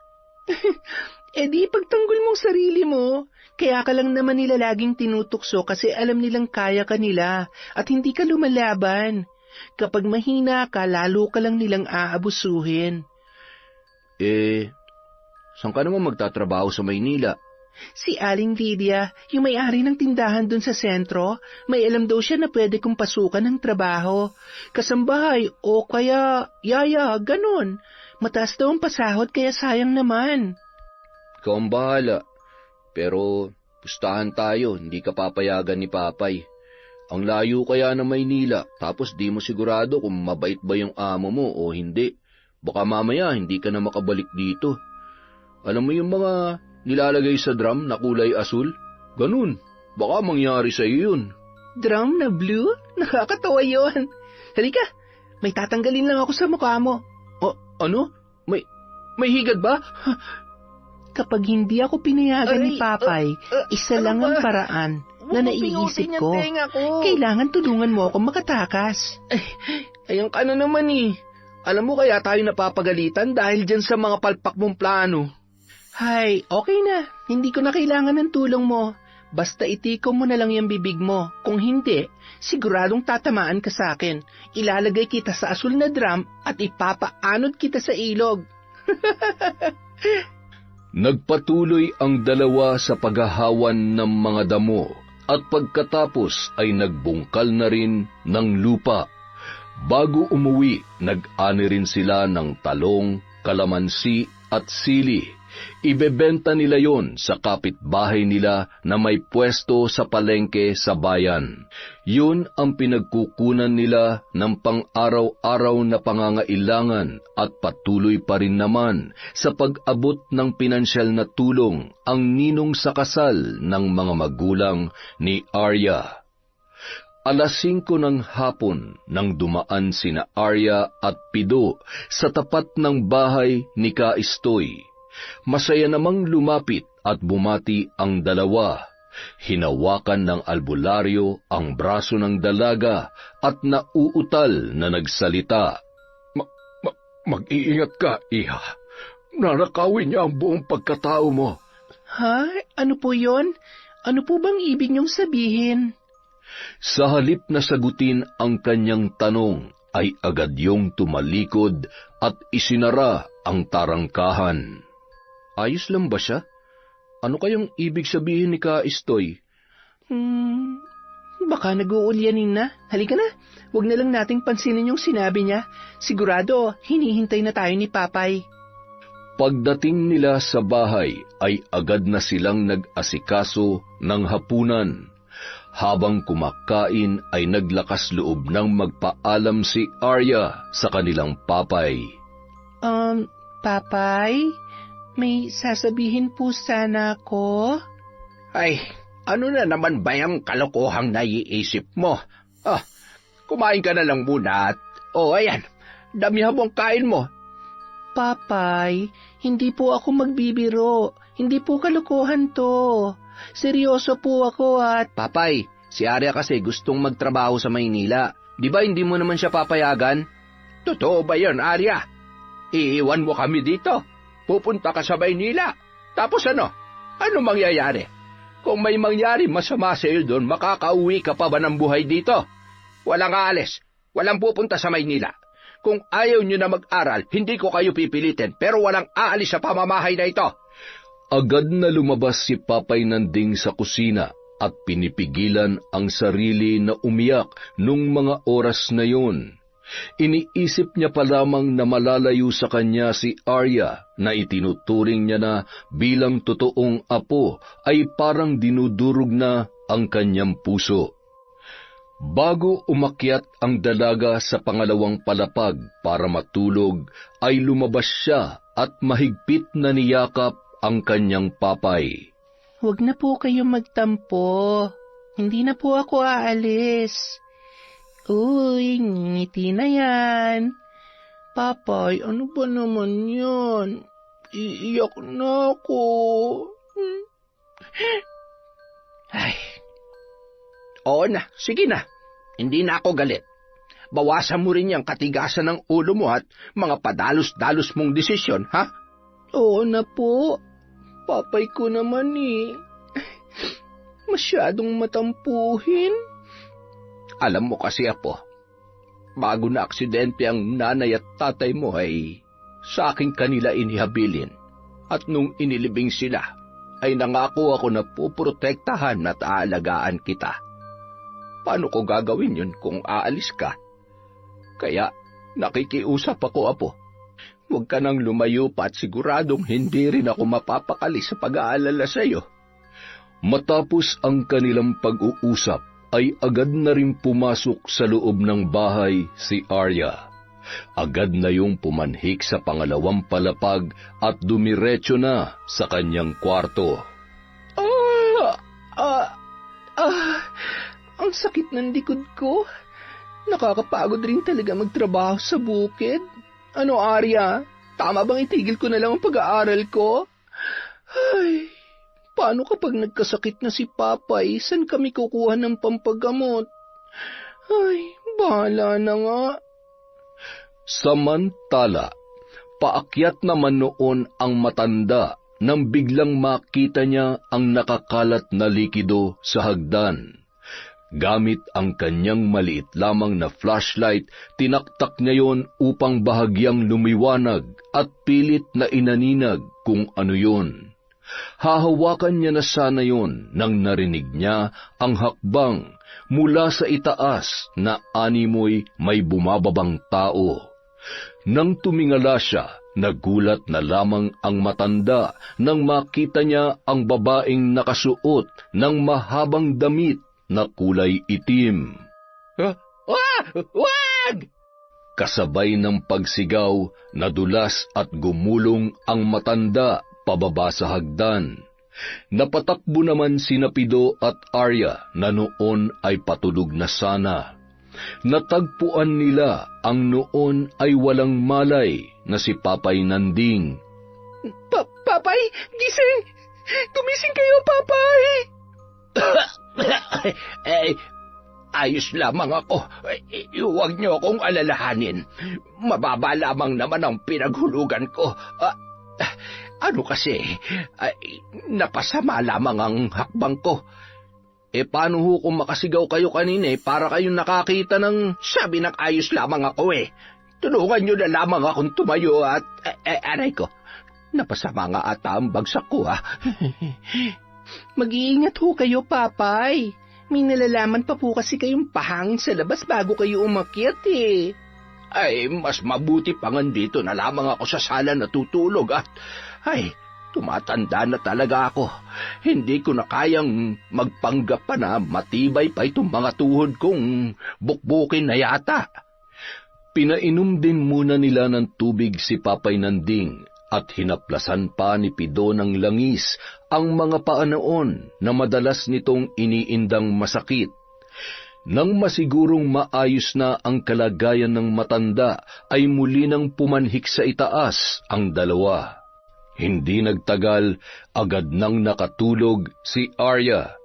Eh di pagtanggol mong sarili mo. Kaya ka lang naman nila laging tinutukso kasi alam nilang kaya ka nila at hindi ka lumalaban. Kapag mahina ka, lalo ka lang nilang aabusuhin. Saan ka naman magtatrabaho sa Maynila? Si Aling Lydia, yung may-ari ng tindahan dun sa sentro, may alam daw siya na pwede kong pasukan ng trabaho. Kasambahay o kaya yaya, ganon. Mataas daw ang pasahod kaya sayang naman. Ikaw ang bahala. Pero pustahan tayo, hindi ka papayagan ni Papay. Ang layo kaya ng Maynila, tapos di mo sigurado kung mabait ba yung amo mo o hindi. Baka mamaya hindi ka na makabalik dito. Alam mo yung mga nilalagay sa drum na kulay asul? Ganun. Baka mangyari sa iyo yun. Drum na blue? Nakakatawa yun. Halika, may tatanggalin lang ako sa mukha mo. Ano? May higad ba? Kapag hindi ako pinayagan ni Papay, isa lang ang paraan na naiisip ko. Kailangan tulungan mo ako makatakas. Ayan ka na naman eh. Alam mo kaya tayo napapagalitan dahil dyan sa mga palpak mong plano. Hay, okay na. Hindi ko na kailangan ng tulong mo. Basta itikom mo na lang yung bibig mo. Kung hindi, siguradong tatamaan ka sa akin. Ilalagay kita sa asul na drum at ipapaanod kita sa ilog. Nagpatuloy ang dalawa sa paghahawan ng mga damo at pagkatapos ay nagbungkal na rin ng lupa. Bago umuwi, nag-ani rin sila ng talong, kalamansi at sili Ibebenta nila yon sa kapitbahay nila na may pwesto sa palengke sa bayan. Yun ang pinagkukunan nila ng pang-araw-araw na pangangailangan at patuloy pa rin naman sa pag-abot ng pinansyal na tulong ang ninong sa kasal ng mga magulang ni Arya. 5:00 ng hapon nang dumaan sina Arya at Pido sa tapat ng bahay ni Kaistoy. Masaya namang lumapit at bumati ang dalawa. Hinawakan ng albularyo ang braso ng dalaga at nauutal na nagsalita. Mag-iingat ka, iha. Nanakawin niya ang buong pagkatao mo. Ha? Ano po yon? Ano po bang ibig niyong sabihin? Sa halip na sagutin ang kanyang tanong, ay agad yung tumalikod at isinara ang tarangkahan. Ayos lang ba siya? Ano kayang ibig sabihin ni Kaistoy? Baka nag-uulyanin na. Halika na, huwag na lang nating pansinin yung sinabi niya. Sigurado, hinihintay na tayo ni Papay. Pagdating nila sa bahay, ay agad na silang nag-asikaso ng hapunan. Habang kumakain ay naglakas loob ng magpaalam si Arya sa kanilang papay. Papay? May sasabihin po sana ako? Ay, ano na naman ba yung kalokohang naiisip mo? Kumain ka na lang muna at, ayan, damihan mo ang kain mo. Papay, hindi po ako magbibiro. Hindi po kalokohan to. Seryoso po ako at... Papay, si Arya kasi gustong magtrabaho sa Maynila. Di ba hindi mo naman siya papayagan? Totoo ba yun, Arya? Iiwan mo kami dito. Pupunta ka sa Maynila. Tapos ano? Ano mangyayari? Kung may mangyari masama sa iyo doon, makakauwi ka pa ba ng buhay dito? Walang aalis. Walang pupunta sa Maynila. Kung ayaw nyo na mag-aral, hindi ko kayo pipilitin, pero walang aalis sa pamamahay na ito. Agad na lumabas si Papay Nanding sa kusina at pinipigilan ang sarili na umiyak nung mga oras na yun. Iniisip niya pa lamang na malalayo sa kanya si Arya na itinuturing niya na bilang totoong apo ay parang dinudurog na ang kanyang puso. Bago umakyat ang dalaga sa pangalawang palapag para matulog, ay lumabas siya at mahigpit na niyakap ang kanyang papay. Huwag na po kayo magtampo. Hindi na po ako aalis. Uy, ngiti na yan. Papay, ano ba naman yan? Iiyak na ako. Ay, oo na, sige na. Hindi na ako galit. Bawasan mo rin yung katigasan ng ulo mo at mga padalos-dalos mong desisyon, ha? Oo na po. Papay ko naman eh. Masyadong matampuhin. Alam mo kasi, apo, bago na aksidente ang nanay at tatay mo ay sa akin kanila inihabilin. At nung inilibing sila, ay nangako ako na puprotektahan at aalagaan kita. Paano ko gagawin yun kung aalis ka? Kaya nakikiusap ako, apo. Huwag ka nang lumayo pa at siguradong hindi rin ako mapapakali sa pag-aalala sa iyo. Matapos ang kanilang pag-uusap, ay agad na rin pumasok sa loob ng bahay si Arya. Agad na yung pumanhik sa pangalawang palapag at dumiretso na sa kanyang kwarto. Ang sakit ng likod ko. Nakakapagod rin talaga magtrabaho sa bukid. Ano, Arya? Tama bang itigil ko na lang ang pag-aaral ko? Ay, paano kapag nagkasakit na si Papay? Saan kami kukuha ng pampagamot? Ay, bahala na nga. Samantala, paakyat naman noon ang matanda nang biglang makita niya ang nakakalat na likido sa hagdan. Gamit ang kanyang maliit lamang na flashlight, tinaktak niya yon upang bahagyang lumiwanag at pilit na inaninag kung ano yon. Hahawakan niya na sana yon nang narinig niya ang hakbang mula sa itaas na animoy may bumababang tao. Nang tumingala siya, Nagulat na lamang ang matanda nang makita niya ang babaeng nakasuot ng mahabang damit na kulay itim. Wag! Kasabay ng pagsigaw, nadulas at gumulong ang matanda pababa sa hagdan. Napatakbo naman sina Pido at Arya na noon ay patulog na sana. Natagpuan nila ang noon ay walang malay na si Papay Nanding. Papay, gising! Gumising kayo, Papay! Ayos lamang ako. Huwag niyo akong alalahanin. Mababa lamang naman ang pinaghulugan ko. Ano kasi, napasama lamang ang hakbang ko. Paano ho kung makasigaw kayo kanina para kayong nakakita ng sabi ng ayos lamang ako Tulungan niyo na lamang akong tumayo at aray ko. Napasama nga ata ang bagsak ko Mag-iingat ho kayo, Papay. May nalalaman pa po kasi kayong pahangin sa labas bago kayo umakyat Ay, mas mabuti pa nga dito na lamang ako sa sala natutulog at tumatanda na talaga ako. Hindi ko na kayang magpanggap pa na matibay pa itong mga tuhod kong bukbukin na yata. Pinainom din muna nila ng tubig si Papay Nanding at hinaplasan pa ni Pido ng langis ang mga paa noon na madalas nitong iniindang masakit. Nang masigurong maayos na ang kalagayan ng matanda, ay muli nang pumanhik sa itaas ang dalawa. Hindi nagtagal, agad nang nakatulog si Arya.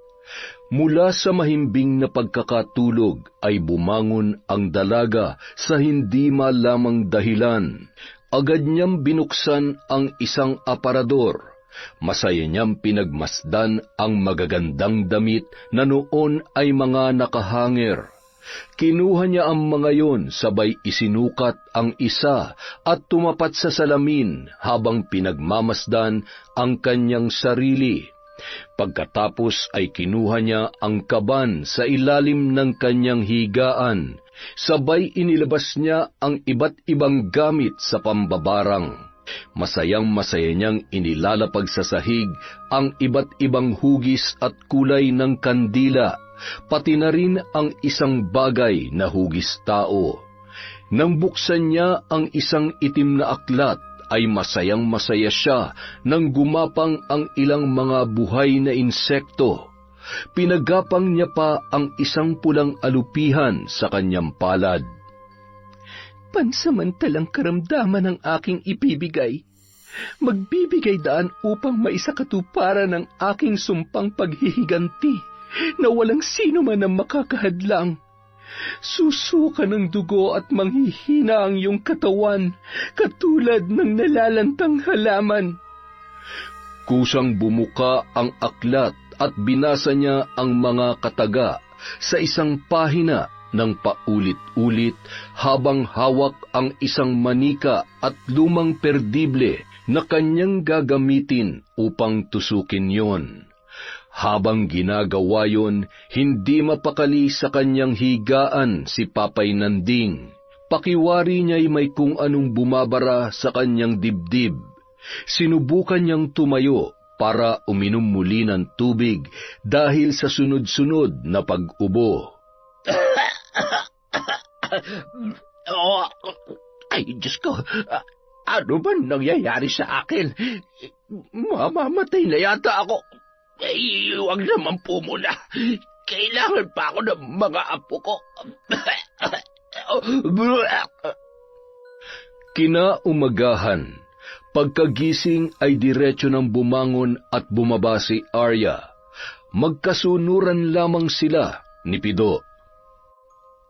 Mula sa mahimbing na pagkakatulog ay bumangon ang dalaga sa hindi malamang dahilan. Agad niyang binuksan ang isang aparador. Masaya niyang pinagmasdan ang magagandang damit na noon ay mga nakahanger. Kinuha niya ang mga yon, sabay isinukat ang isa at tumapat sa salamin habang pinagmamasdan ang kanyang sarili. Pagkatapos ay kinuha niya ang kaban sa ilalim ng kanyang higaan, sabay inilabas niya ang iba't ibang gamit sa pambabarang. Masayang-masaya niyang inilalapag sa sahig ang iba't ibang hugis at kulay ng kandila, pati na rin ang isang bagay na hugis tao. Nang buksan niya ang isang itim na aklat, ay masayang-masaya siya nang gumapang ang ilang mga buhay na insekto. Pinagapang niya pa ang isang pulang alupihan sa kanyang palad. Pansamantalang karamdaman ang aking ibibigay. Magbibigay daan upang maisakatuparan ang aking sumpang paghihiganti na walang sino man ang makakahadlang. Susuka ng dugo at manghihina ang iyong katawan, katulad ng nalalantang halaman. Kusang bumuka ang aklat at binasa niya ang mga kataga sa isang pahina ng paulit-ulit habang hawak ang isang manika at lumang perdible na kanyang gagamitin upang tusukin yon. Habang ginagawa yon, hindi mapakali sa kanyang higaan si Papay Nanding. Pakiwari niya'y may kung anong bumabara sa kanyang dibdib. Sinubukan niyang tumayo para uminom muli ng tubig dahil sa sunod-sunod na pag-ubo. Ay, Diyos ko, ano ba nangyayari sa akin? Mamamatay na yata ako. Ay, huwag naman po muna. Kailangan pa ako ng mga apo ko. Kinaumagahan, pagkagising ay diretso ng bumangon at bumaba si Arya. Magkasunuran lamang sila ni Pido.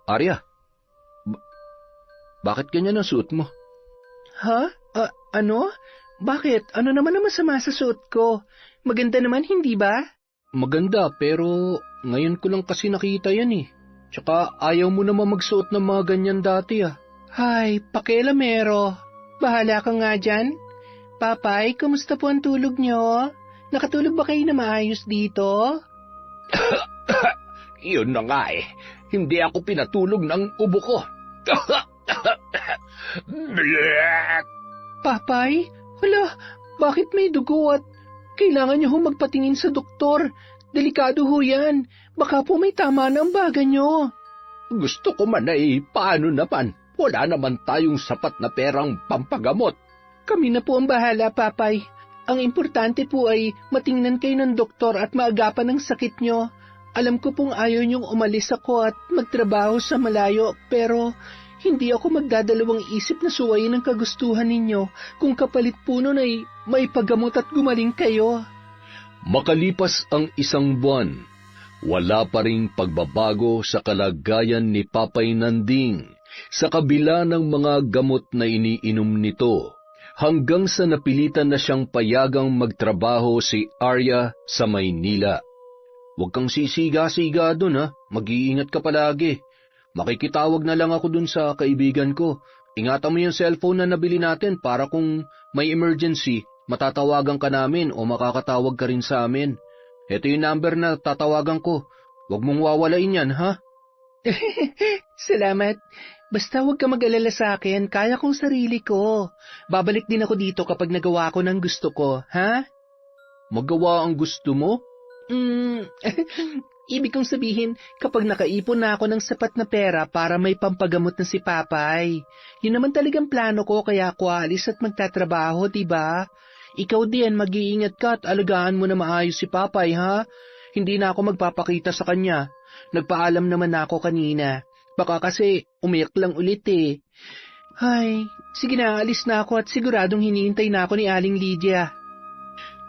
Arya, bakit ganyan ang suot mo? Ha? Ano? Bakit? Ano naman ang masama sa suot ko? Maganda naman, hindi ba? Maganda, pero ngayon ko lang kasi nakita yan Tsaka ayaw mo naman magsuot ng mga ganyan dati Hay, pakialamero. Bahala ka nga dyan. Papay, kumusta po ang tulog nyo? Nakatulog ba kayo na maayos dito? Yun na nga Hindi ako pinatulog ng ubo ko. Papay? Hala, bakit may dugo at kailangan niyo hong magpatingin sa doktor? Delikado ho yan. Baka po may tama na ang baga niyo. Gusto ko man ay paano naman? Wala naman tayong sapat na perang pampagamot. Kami na po ang bahala, Papay. Ang importante po ay matingnan kayo ng doktor at maagapan ang sakit niyo. Alam ko pong ayaw niyong umalis ako at magtrabaho sa malayo, pero hindi ako magdadalawang isip na suwayin ang kagustuhan ninyo kung kapalit po nun ay may paggamot at gumaling kayo. Makalipas ang 1 buwan, wala pa ring pagbabago sa kalagayan ni Papay Nanding sa kabila ng mga gamot na iniinom nito, hanggang sa napilitan na siyang payagang magtrabaho si Arya sa Maynila. Huwag kang sisiga-siga dun ha, mag-iingat ka palagi. Makikitawag na lang ako dun sa kaibigan ko. Ingatan mo yung cellphone na nabili natin para kung may emergency, matatawagan ka namin o makakatawag ka rin sa amin. Ito yung number na tatawagan ko. Huwag mong wawalain yan, ha? Salamat. Basta huwag ka mag-alala sa akin, kaya kong sarili ko. Babalik din ako dito kapag nagawa ko ng gusto ko, ha? Magawa ang gusto mo? Ibig kong sabihin, kapag nakaipon na ako ng sapat na pera para may pampagamot na si Papay. Yun naman talagang plano ko, kaya ako alis at magtatrabaho, diba? Ikaw din, mag-iingat ka at alagaan mo na maayos si Papay, ha? Hindi na ako magpapakita sa kanya. Nagpaalam naman ako kanina. Baka kasi umiyak lang ulit eh. Ay, sige na, alis na ako at siguradong hinihintay na ako ni Aling Lydia.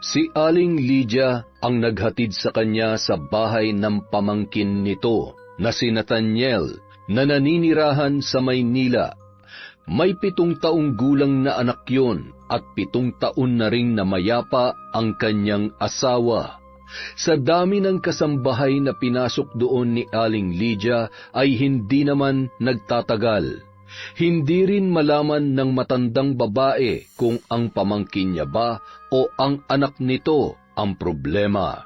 Si Aling Lydia ang naghatid sa kanya sa bahay ng pamangkin nito na si Nathaniel na naninirahan sa Maynila. May 7 taong gulang na anak yon at 7 taon na ring namayapa ang kanyang asawa. Sa dami ng kasambahay na pinasok doon ni Aling Lydia ay hindi naman nagtatagal. Hindi rin malaman ng matandang babae kung ang pamangkin niya ba o ang anak nito ang problema.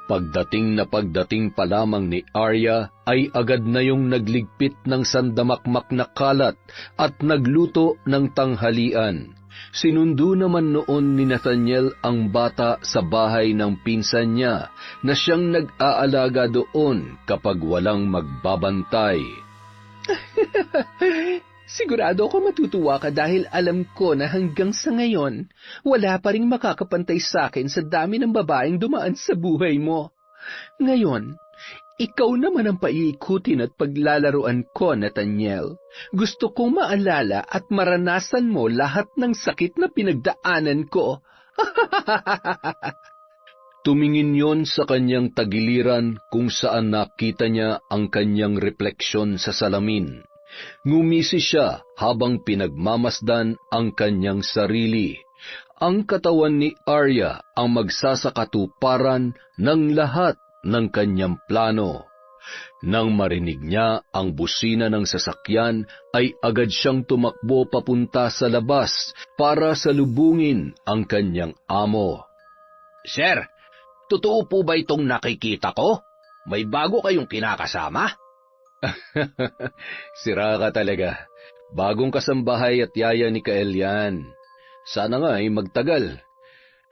Pagdating pa lamang ni Arya ay agad na yung nagligpit ng sandamakmak na kalat at nagluto ng tanghalian. Sinundo naman noon ni Nathaniel ang bata sa bahay ng pinsan niya na siyang nag-aalaga doon kapag walang magbabantay. Sigurado ako matutuwa ka dahil alam ko na hanggang sa ngayon, wala pa ring makakapantay sa akin sa dami ng babaeng dumaan sa buhay mo. Ngayon, ikaw naman ang paiikutin at paglalaruan ko, Nathaniel. Gusto kong maalala at maranasan mo lahat ng sakit na pinagdaanan ko. Tumingin yon sa kanyang tagiliran kung saan nakita niya ang kanyang refleksyon sa salamin. Ngumisi siya habang pinagmamasdan ang kanyang sarili. Ang katawan ni Arya ang magsasakatuparan ng lahat ng kanyang plano. Nang marinig niya ang busina ng sasakyan, ay agad siyang tumakbo papunta sa labas para salubungin ang kanyang amo. Sir, totoo po ba itong nakikita ko? May bago kayong kinakasama? Sira ka talaga. Bagong kasambahay at yaya ni Kael yan. Sana nga ay magtagal.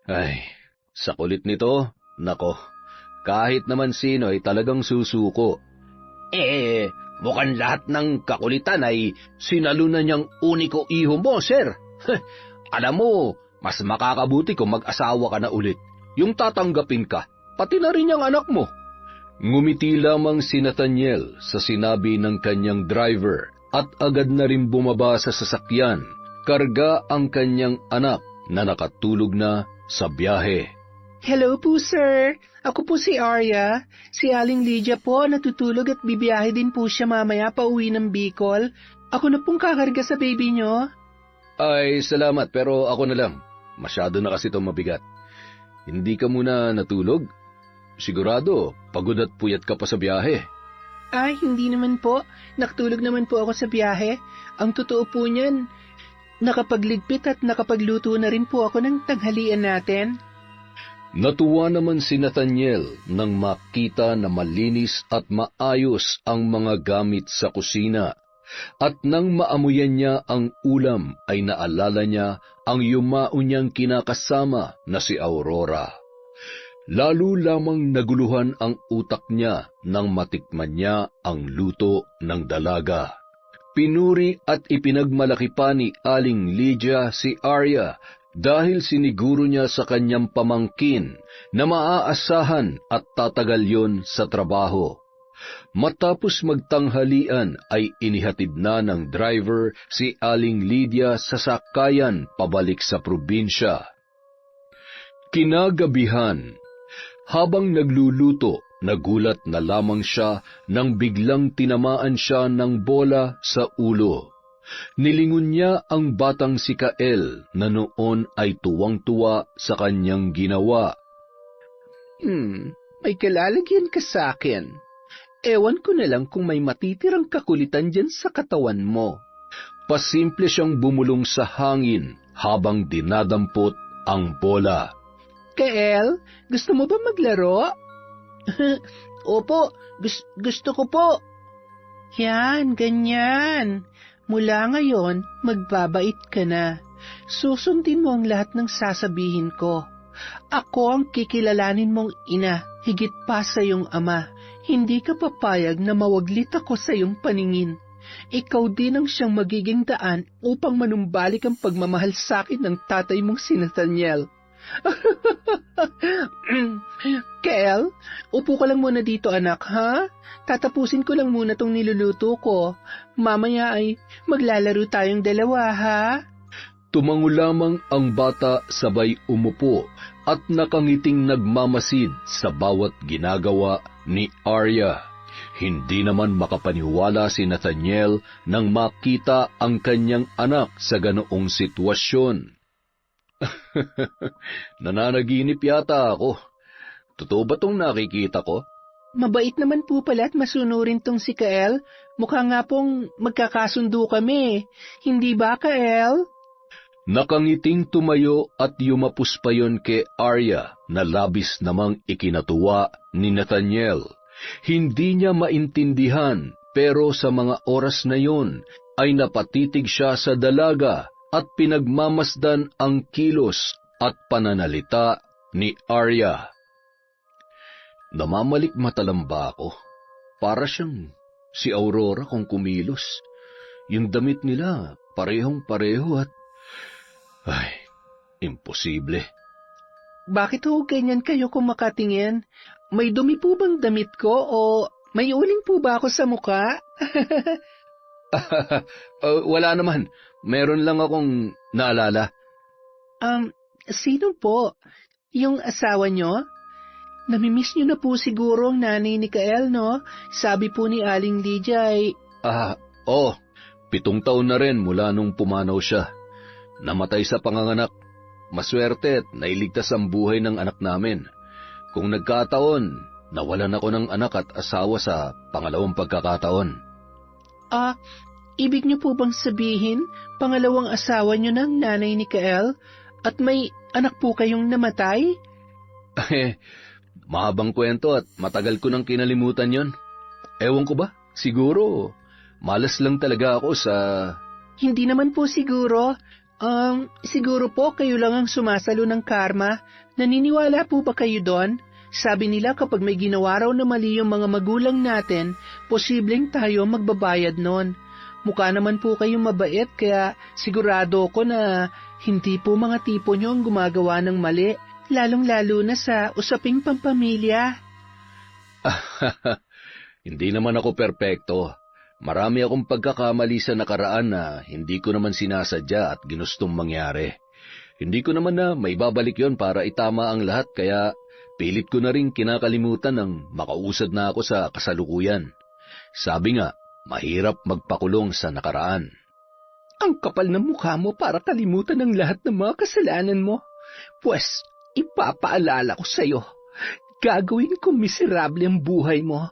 Ay, sa kulit nito, nako, kahit naman sino ay talagang susuko. Mukhang lahat ng kakulitan ay sinalunan niyang uniko iho mo, sir. Alam mo, mas makakabuti kung mag-asawa ka na ulit. Yung tatanggapin ka, pati na rin yung anak mo. Ngumiti lamang si Nathaniel sa sinabi ng kanyang driver at agad na rin bumaba sa sasakyan. Karga ang kanyang anak na nakatulog na sa biyahe. Hello po, sir. Ako po si Arya. Si Aling Lydia po, natutulog at bibiyahe din po siya mamaya pauwi ng Bicol. Ako na pong kakarga sa baby niyo. Ay, salamat, pero ako na lang. Masyado na kasi itong mabigat. Hindi ka muna natulog? Sigurado, pagod at puyat ka pa sa biyahe. Ay, hindi naman po. Nakatulog naman po ako sa biyahe. Ang totoo po niyan, nakapagligpit at nakapagluto na rin po ako ng tanghalian natin. Natuwa naman si Nathaniel nang makita na malinis at maayos ang mga gamit sa kusina. At nang maamuyan niya ang ulam ay naalala niya ang yumao niyang kinakasama na si Aurora. Lalo lamang naguluhan ang utak niya nang matikman niya ang luto ng dalaga. Pinuri at ipinagmalaki pa ni Aling Lydia si Arya dahil siniguro niya sa kanyang pamangkin na maaasahan at tatagal yon sa trabaho. Matapos magtanghalian ay inihatid na ng driver si Aling Lydia sa sakayan pabalik sa probinsya. Kinagabihan, habang nagluluto, nagulat na lamang siya nang biglang tinamaan siya ng bola sa ulo. Nilingon niya ang batang si Kael na noon ay tuwang-tuwa sa kanyang ginawa. May kalalagyan ka sa akin. Ewan ko na lang kung may matitirang kakulitan dyan sa katawan mo. Pasimple siyang bumulong sa hangin habang dinadampot ang bola. Kael, gusto mo ba maglaro? Opo, gusto ko po. Yan, ganyan. Mula ngayon, magbabait ka na. Susundin mo ang lahat ng sasabihin ko. Ako ang kikilalanin mong ina, higit pa sa iyong ama. Hindi ka papayag na mawaglit ako sa iyong paningin. Ikaw din ang siyang magiging daan upang manumbalik ang pagmamahal sa akin ng tatay mong si Nathaniel. Kel, upo ka lang muna dito anak, ha? Tatapusin ko lang muna tong niluluto ko. Mamaya ay maglalaro tayong dalawa, ha? Tumango lamang ang bata sabay umupo at nakangiting nagmamasid sa bawat ginagawa ni Arya. Hindi naman makapaniwala si Nathaniel nang makita ang kanyang anak sa ganoong sitwasyon. Nananaginip yata ako. Totoo ba tong nakikita ko? Mabait naman po pala at masunurin tong si Kael. Mukha nga pong magkakasundo kami. Hindi ba, Kael? Nakangiting tumayo at yumapos pa yon kay Arya na labis namang ikinatuwa ni Nathaniel. Hindi niya maintindihan pero sa mga oras na yon ay napatitig siya sa dalaga at pinagmamasdan ang kilos at pananalita ni Arya. Namamalikmata lang ba ako? Para siyang si Aurora kung kumilos. Yung damit nila parehong-pareho at ay, imposible. Bakit ho ganyan kayo kung makatingin? May dumi po bang damit ko o may uling po ba ako sa mukha? Wala naman. Meron lang akong naalala. Sino po? Yung asawa nyo? Namimiss nyo na po siguro ang nanay ni Kael, no? Sabi po ni Aling Lydia ay... 7 taon na rin mula nung pumanaw siya. Namatay sa panganganak. Maswerte at nailigtas ang buhay ng anak namin. Kung nagkataon, nawalan ako ng anak at asawa sa pangalawang pagkakataon. Ibig niyo po bang sabihin, pangalawang asawa niyo ng nanay ni Kael at may anak po kayong namatay? Mahabang kwento at matagal ko nang kinalimutan yon. Ewan ko ba? Siguro, malas lang talaga ako sa... Hindi naman po siguro. Siguro po kayo lang ang sumasalo ng karma. Naniniwala po ba kayo doon? Sabi nila kapag may ginawa raw na mali yung mga magulang natin, posibleng tayo magbabayad nun. Mukha naman po kayong mabait kaya sigurado ko na hindi po mga tipo nyo ang gumagawa ng mali, lalong-lalo na sa usaping pampamilya. Hindi naman ako perpekto. Marami akong pagkakamali sa nakaraan na hindi ko naman sinasadya at ginustong mangyari. Hindi ko naman na may babalik yon para itama ang lahat kaya pilit ko na rin kinakalimutan ng makausad na ako sa kasalukuyan. Sabi nga, mahirap magpakulong sa nakaraan. Ang kapal ng mukha mo para kalimutan ang lahat ng mga kasalanan mo. Pues, ipapaalala ko sa'yo. Gagawin ko miserable ang buhay mo.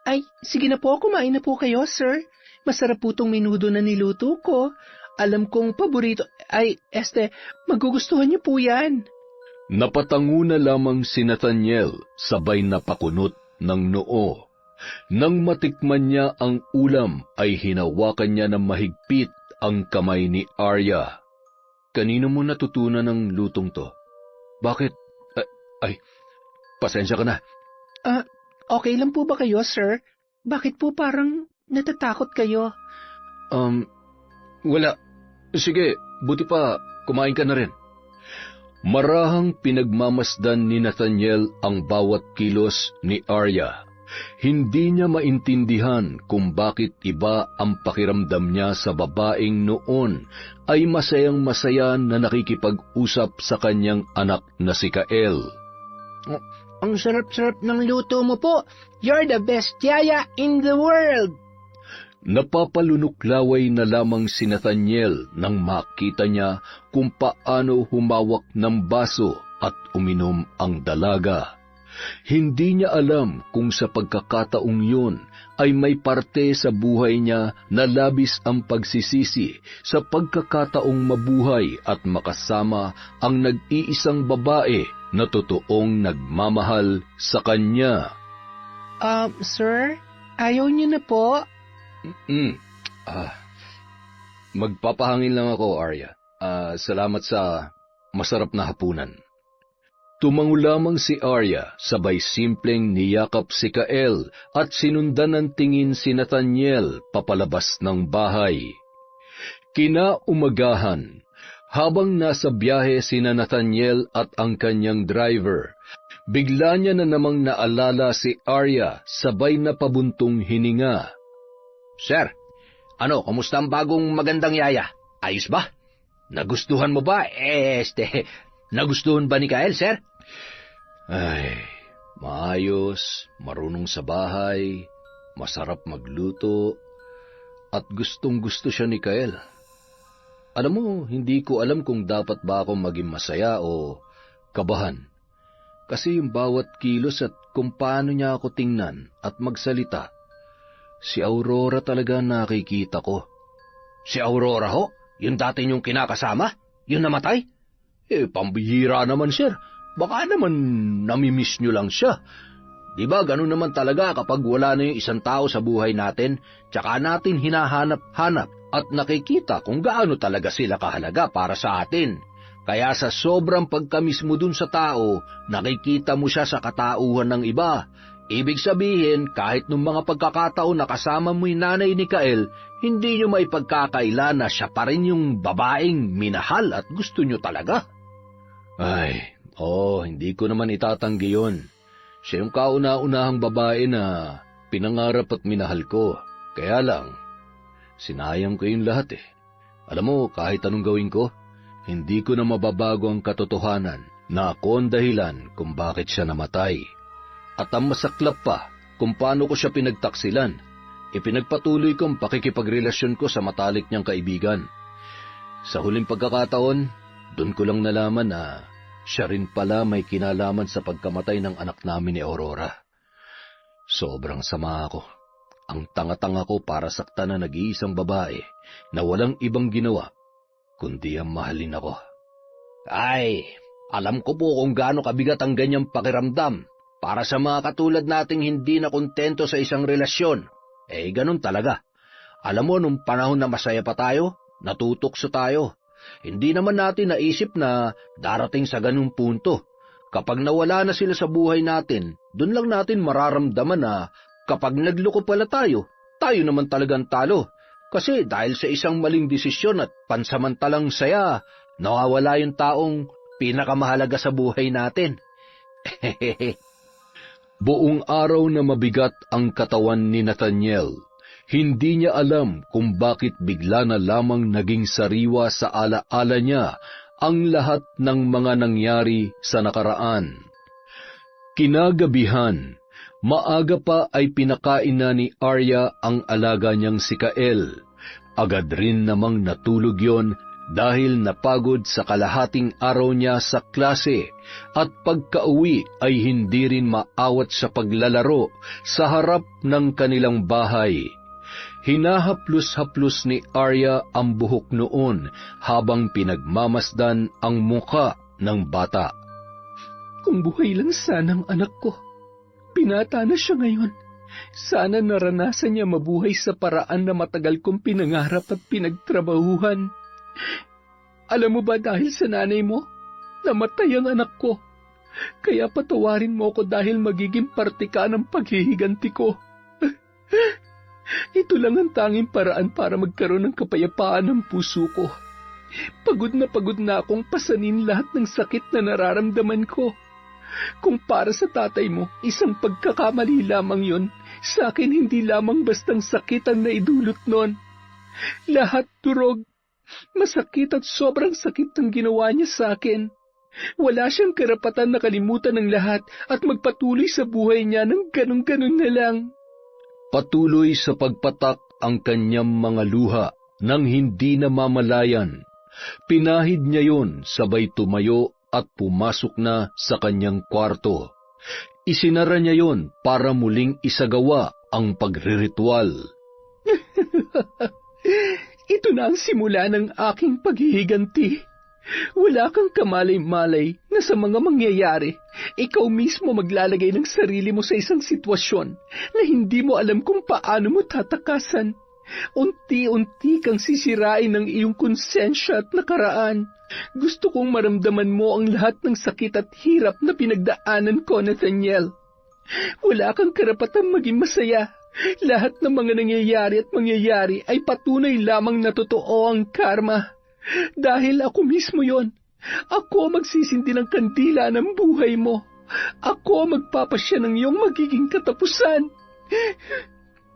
Ay, sige na po, kumain na po kayo, sir. Masarap po tong menudo na niluto ko. Alam kong paborito. Ay, magugustuhan niyo po yan. Napatango na lamang si Nathaniel, sabay napakunot ng noo. Nang matikman niya ang ulam, ay hinawakan niya ng mahigpit ang kamay ni Arya. Kanino mo natutunan ang lutong to? Bakit? Ay, pasensya ka na. Okay lang po ba kayo, sir? Bakit po parang natatakot kayo? Wala. Sige, buti pa, kumain ka na rin. Marahang pinagmamasdan ni Nathaniel ang bawat kilos ni Arya. Hindi niya maintindihan kung bakit iba ang pakiramdam niya sa babaeng noon ay masayang-masaya na nakikipag-usap sa kanyang anak na si Kael. Ang sarap-sarap ng luto mo po. You're the best yaya in the world. Napapalunuklaway na lamang si Nathaniel nang makita niya kung paano humawak ng baso at uminom ang dalaga. Hindi niya alam kung sa pagkakataong yun ay may parte sa buhay niya na labis ang pagsisisi sa pagkakataong mabuhay at makasama ang nag-iisang babae na totoong nagmamahal sa kanya. Sir, ayaw niyo na po? Magpapahangin lang ako, Arya. Salamat sa masarap na hapunan. Tumango lamang si Arya, sabay simpleng niyakap si Kael at sinundan ng tingin si Nathaniel papalabas ng bahay. Kinaumagahan, habang nasa biyahe sina Nathaniel at ang kanyang driver, bigla niya na namang naalala si Arya sabay na pabuntong hininga. Sir, kumusta ang bagong magandang yaya? Ayos ba? Nagustuhan mo ba? Nagustuhan ba ni Kael, sir? Ay, maayos, marunong sa bahay, masarap magluto, at gustong-gusto siya ni Kael. Alam mo, hindi ko alam kung dapat ba akong maging masaya o kabahan. Kasi yung bawat kilos at kung paano niya ako tingnan at magsalita, si Aurora talaga nakikita ko. Si Aurora ho? Yung dati niyong kinakasama? Yung namatay? Pambihira naman, sir. Baka naman namimiss niyo lang siya. Di ba ganun naman talaga kapag wala na yung isang tao sa buhay natin, tsaka natin hinahanap-hanap at nakikita kung gaano talaga sila kahalaga para sa atin. Kaya sa sobrang pagkamiss mo dun sa tao, nakikita mo siya sa katauhan ng iba. Ibig sabihin, kahit nung mga pagkakataon na kasama mo yung nanay ni Kael, hindi nyo may pagkakaila na siya pa rin yung babaeng minahal at gusto nyo talaga. Hindi ko naman itatanggi yun. Siya yung kauna-unahang babae na pinangarap at minahal ko. Kaya lang, sinayang ko yung lahat . Alam mo, kahit anong gawin ko, hindi ko na mababago ang katotohanan na ako ang dahilan kung bakit siya namatay. At ang masaklap pa, kung paano ko siya pinagtaksilan, ipinagpatuloy kong pakikipagrelasyon ko sa matalik niyang kaibigan. Sa huling pagkakataon, doon ko lang nalaman na siya rin pala may kinalaman sa pagkamatay ng anak namin ni Aurora. Sobrang sama ako. Ang tanga-tanga ko para saktan na nag-iisang babae na walang ibang ginawa, kundi ang mahalin ako. Alam ko po kung gaano kabigat ang ganyang pakiramdam para sa mga katulad nating hindi na kontento sa isang relasyon. Ganun talaga. Alam mo, nung panahon na masaya pa tayo, natutokso tayo. Hindi naman natin naisip na darating sa ganung punto. Kapag nawala na sila sa buhay natin, dun lang natin mararamdaman na kapag nagloko pala tayo, tayo naman talagang talo. Kasi dahil sa isang maling desisyon at pansamantalang saya, nawawala yung taong pinakamahalaga sa buhay natin. Buong araw na mabigat ang katawan ni Nathaniel. Hindi niya alam kung bakit bigla na lamang naging sariwa sa alaala niya ang lahat ng mga nangyari sa nakaraan. Kinagabihan, maaga pa ay pinakain na ni Arya ang alaga niyang si Kael. Agad rin namang natulog yon dahil napagod sa kalahating araw niya sa klase at pagkauwi ay hindi rin maawat sa paglalaro sa harap ng kanilang bahay. Hinahaplos-haplos ni Arya ang buhok noon habang pinagmamasdan ang muka ng bata. Kung buhay lang sana ang anak ko. Binata na siya ngayon. Sana naranasan niya mabuhay sa paraan na matagal kong pinangarap at pinagtrabahuhan. Alam mo ba dahil sa nanay mo, namatay ang anak ko. Kaya patawarin mo ko dahil magiging parte ka ng paghihiganti ko. Ito lang ang tanging paraan para magkaroon ng kapayapaan ng puso ko. Pagod na akong pasanin lahat ng sakit na nararamdaman ko. Kung para sa tatay mo, isang pagkakamali lamang yon, sa akin hindi lamang bastang sakit ang naidulot nun. Lahat durog. Masakit at sobrang sakit ang ginawa niya sa akin. Wala siyang karapatan na kalimutan ng lahat at magpatuloy sa buhay niya ng ganun-ganun na lang. Patuloy sa pagpatak ang kanyang mga luha nang hindi namamalayan. Pinahid niya yon, sabay tumayo at pumasok na sa kanyang kwarto. Isinara niya yon para muling isagawa ang pagriritual. Ito na ang simula ng aking paghihiganti. Wala kang kamalay-malay na sa mga mangyayari, ikaw mismo maglalagay ng sarili mo sa isang sitwasyon na hindi mo alam kung paano mo tatakasan. Unti-unti kang sisirain ng iyong konsensya at nakaraan. Gusto kong maramdaman mo ang lahat ng sakit at hirap na pinagdaanan ko, Nathaniel. Wala kang karapatang maging masaya. Lahat ng mga nangyayari ay patunay lamang na totoo ang karma. Dahil ako mismo yon. Ako magsisindi ng kandila ng buhay mo. Ako magpapasya ng iyong magiging katapusan.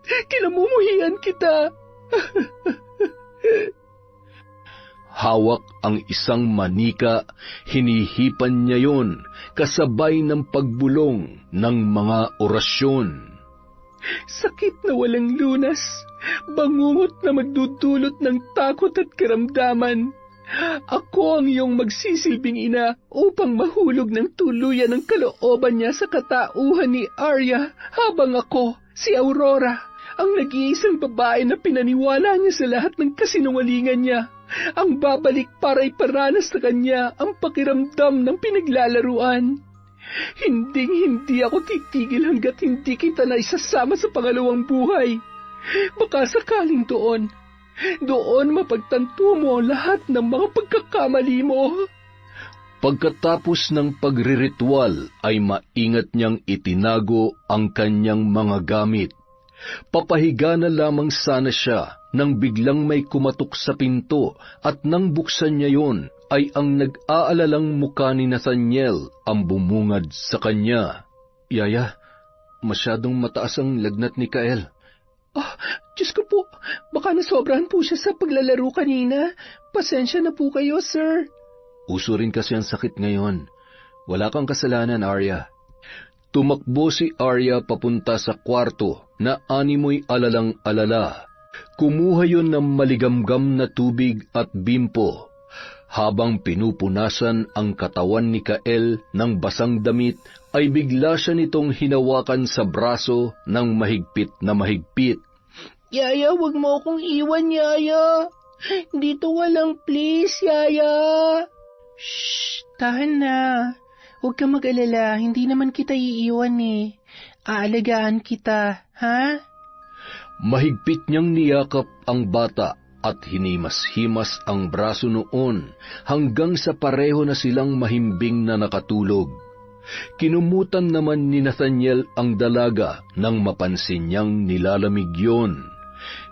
Kinamumuhian kita. Hawak ang isang manika, hinihipan niya yon kasabay ng pagbulong ng mga orasyon. Sakit na walang lunas, bangungot na magdudulot ng takot at karamdaman. Ako ang iyong magsisilbing ina upang mahulog ng tuluyan ng kalooban niya sa katauhan ni Arya, habang ako, si Aurora, ang nag-iisang babae na pinaniwala niya sa lahat ng kasinungalingan niya, ang babalik para iparanas sa kanya ang pakiramdam ng pinaglalaruan. Hindi ako titigil hanggat hindi kita na isasama sa pangalawang buhay. Baka sakaling doon mapagtanto mo lahat ng mga pagkakamali mo. Pagkatapos ng pagriritual ay maingat niyang itinago ang kanyang mga gamit. Papahiga na lamang sana siya nang biglang may kumatok sa pinto at nang buksan niya yon ay ang nag-aalalang mukha ni Nathaniel ang bumungad sa kanya. Yaya, masyadong mataas ang lagnat ni Kael. Diyos ko po, baka nasobrahan po siya sa paglalaro kanina. Pasensya na po kayo, sir. Uso rin kasi ang sakit ngayon. Wala kang kasalanan, Arya. Tumakbo si Arya papunta sa kwarto na animoy alalang-alala. Kumuha yon ng maligamgam na tubig at bimpo. Habang pinupunasan ang katawan ni Kael ng basang damit, ay bigla siya nitong hinawakan sa braso ng mahigpit na mahigpit. Yaya, wag mo akong iwan, Yaya. Dito walang please, Yaya. Shh, tahan na. Huwag ka mag-alala, hindi naman kita iiwan eh. Aalagaan kita, ha? Mahigpit niyang niyakap ang bata at hinimas-himas ang braso noon hanggang sa pareho na silang mahimbing na nakatulog. Kinumutan naman ni Nathaniel ang dalaga nang mapansin niyang nilalamig yon.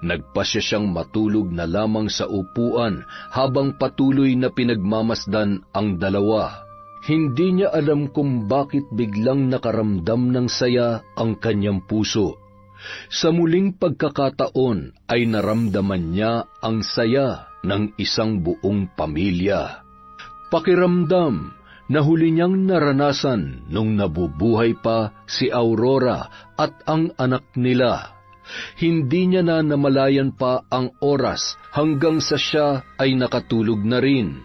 Nagpasya siyang matulog na lamang sa upuan habang patuloy na pinagmamasdan ang dalawa. Hindi niya alam kung bakit biglang nakaramdam ng saya ang kanyang puso. Sa muling pagkakataon ay naramdaman niya ang saya ng isang buong pamilya. Pakiramdam na huli niyang naranasan nung nabubuhay pa si Aurora at ang anak nila. Hindi niya na namalayan pa ang oras hanggang sa siya ay nakatulog na rin.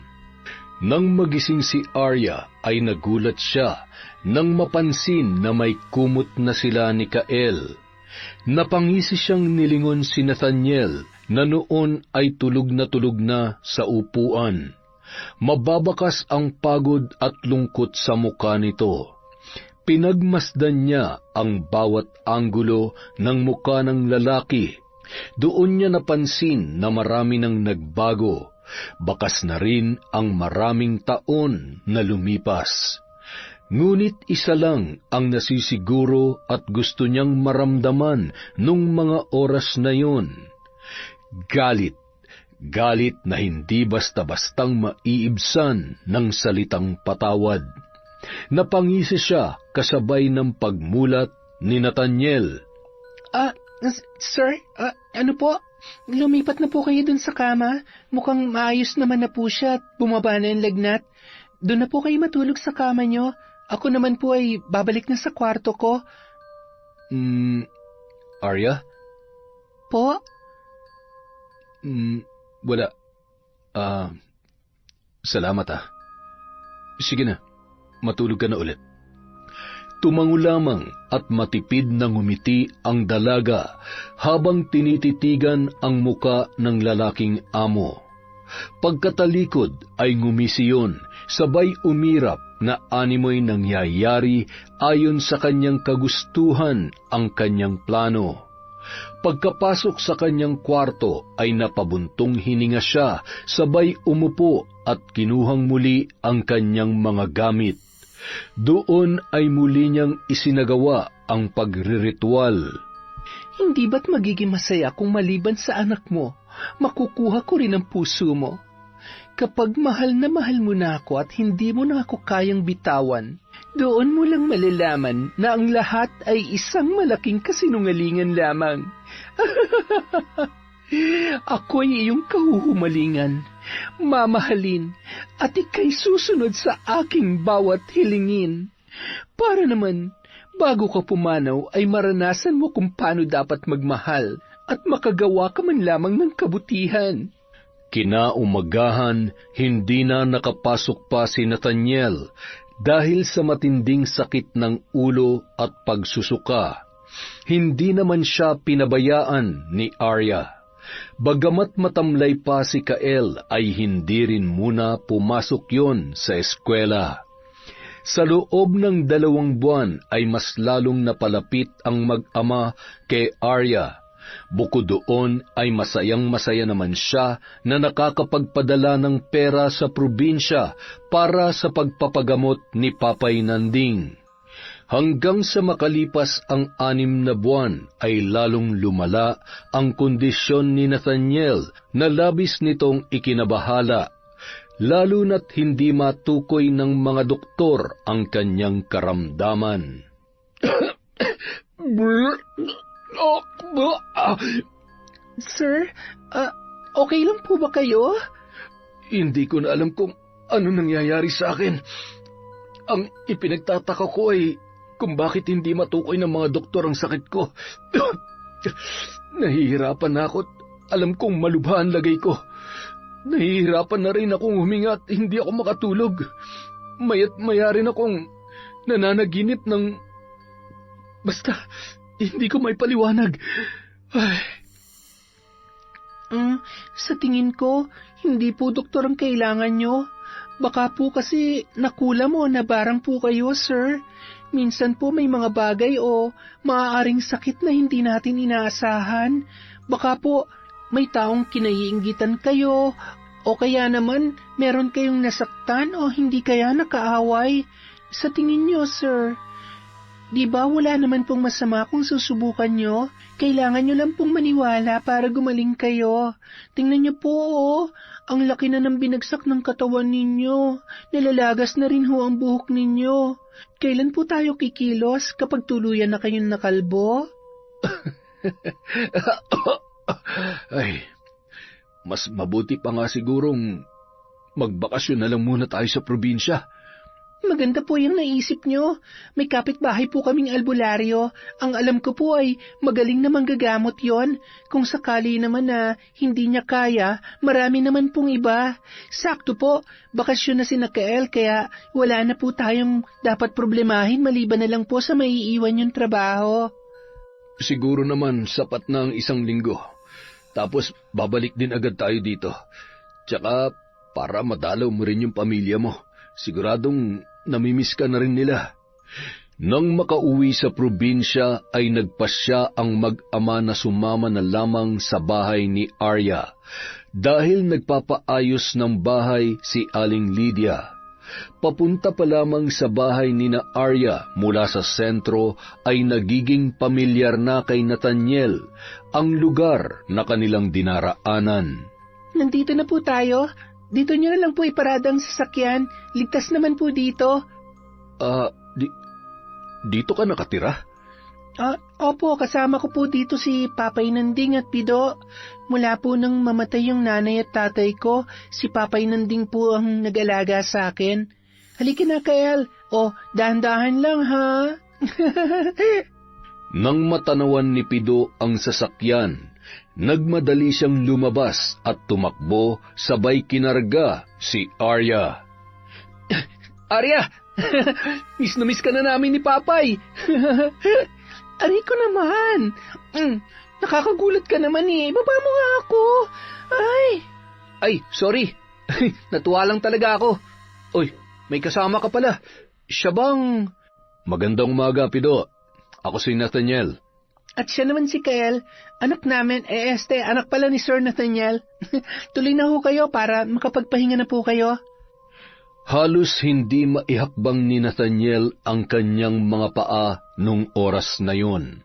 Nang magising si Arya ay nagulat siya nang mapansin na may kumot na sila ni Kael. Napangisi siyang nilingon si Nathaniel na noon ay tulog na sa upuan. Mababakas ang pagod at lungkot sa mukha nito. Pinagmasdan niya ang bawat anggulo ng muka ng lalaki. Doon niya napansin na marami nang nagbago, bakas na rin ang maraming taon na lumipas. Ngunit isa lang ang nasisiguro at gusto niyang maramdaman nung mga oras na yun. Galit. Galit na hindi basta-bastang maiibsan ng salitang patawad. Napangisi siya kasabay ng pagmulat ni Nathaniel. Sir, ano po? Lumipat na po kayo dun sa kama. Mukhang maayos naman na po siya at bumaba na yung lagnat. Doon na po kayo matulog sa kama nyo. Ako naman po ay babalik na sa kwarto ko. Arya? Po? Wala. Salamat Sige na, matulog ka na ulit. Tumango lamang at matipid na ngumiti ang dalaga habang tinititigan ang muka ng lalaking amo. Pagkatalikod ay ngumisi yun, sabay umirap na animoy nangyayari ayon sa kanyang kagustuhan ang kanyang plano. Pagkapasok sa kanyang kwarto ay napabuntong hininga siya, sabay umupo at kinuhang muli ang kanyang mga gamit. Doon ay muli niyang isinagawa ang pagriritual. Hindi ba't magiging masaya kung maliban sa anak mo, makukuha ko rin ang puso mo? Kapag mahal na mahal mo na ako at hindi mo na ako kayang bitawan, doon mo lang malalaman na ang lahat ay isang malaking kasinungalingan lamang. Ako'y iyong kahuhumalingan, mamahalin, at ika'y susunod sa aking bawat hilingin. Para naman, bago ka pumanaw ay maranasan mo kung paano dapat magmahal at makagawa ka man lamang ng kabutihan. Kinaumagahan, hindi na nakapasok pa si Nathaniel dahil sa matinding sakit ng ulo at pagsusuka. Hindi naman siya pinabayaan ni Arya. Bagamat matamlay pa si Kael ay hindi rin muna pumasok yon sa eskwela. Sa loob ng 2 buwan ay mas lalong napalapit ang mag-ama kay Arya. Bukod doon ay masayang-masaya naman siya na nakakapagpadala ng pera sa probinsya para sa pagpapagamot ni Papay Nanding. Hanggang sa makalipas ang 6 na buwan ay lalong lumala ang kondisyon ni Nathaniel na labis nitong ikinabahala, lalo na't hindi matukoy ng mga doktor ang kanyang karamdaman. Sir, okay lang po ba kayo? Hindi ko na alam kung ano nangyayari sa akin. Ang ipinagtataka ko ay kung bakit hindi matukoy ng mga doktor ang sakit ko. Nahihirapan na ako at alam kong malubha ang lagay ko. Nahihirapan na rin akong huminga at hindi ako makatulog. Maya't maya rin akong nananaginip ng... Basta, hindi ko may paliwanag. Ay. Sa tingin ko, hindi po doktor ang kailangan nyo. Baka po kasi nakulam o nabarang po kayo, sir. Minsan po may mga bagay o maaaring sakit na hindi natin inaasahan. Baka po may taong kinaiinggitan kayo o kaya naman meron kayong nasaktan o hindi kaya nakaaway. Sa tingin nyo, sir, di ba wala naman pong masama kung susubukan nyo? Kailangan nyo lang pong maniwala para gumaling kayo. Tingnan nyo po, ang laki na ng binagsak ng katawan ninyo. Nalalagas na rin ho ang buhok ninyo. Kailan po tayo kikilos kapag tuluyan na kayong nakalbo? Ay, mas mabuti pa nga sigurong magbakasyon na lang muna tayo sa probinsya. Maganda po yung naisip nyo. May kapitbahay po kaming albularyo. Ang alam ko po ay magaling na manggagamot yon. Kung sakali naman na hindi niya kaya, marami naman pong iba. Sakto po, bakasyon na si Kael kaya wala na po tayong dapat problemahin maliban na lang po sa maiiwan yung trabaho. Siguro naman sapat na ang 1 linggo. Tapos babalik din agad tayo dito. Tsaka para madalaw mo rin yung pamilya mo. Siguradong namimiss ka na rin nila. Nang makauwi sa probinsya ay nagpasya ang mag-ama na sumama na lamang sa bahay ni Arya dahil nagpapaayos ng bahay si Aling Lydia. Papunta pa lamang sa bahay ni na Arya mula sa sentro ay nagiging pamilyar na kay Nathaniel ang lugar na kanilang dinaraanan. Nandito na po tayo. Dito niyo na lang po iparada ang sasakyan. Ligtas naman po dito. Dito ka nakatira? Opo, kasama ko po dito si Papay Nanding at Pido. Mula po nang mamatay yung nanay at tatay ko, si Papay Nanding po ang nag-alaga sa akin. Halika na, Kael. Dahan-dahan lang, ha? Nang matanawan ni Pido ang sasakyan, nagmadali siyang lumabas at tumakbo sabay kinarga si Arya. Arya! Miss na miss ka na namin ni Papay. Aray ko naman. Nakakagulat ka naman eh. Baba mo nga ako. Ay, sorry. Natuwa lang talaga ako. Oy, may kasama ka pala. Siya bang... Magandang umaga, Pido. Ako si Nathaniel. At siya naman si Kael. Anak namin, anak pala ni Sir Nathaniel. Tuloy na ho kayo para makapagpahinga na po kayo. Halos hindi maihakbang ni Nathaniel ang kanyang mga paa nung oras na yon.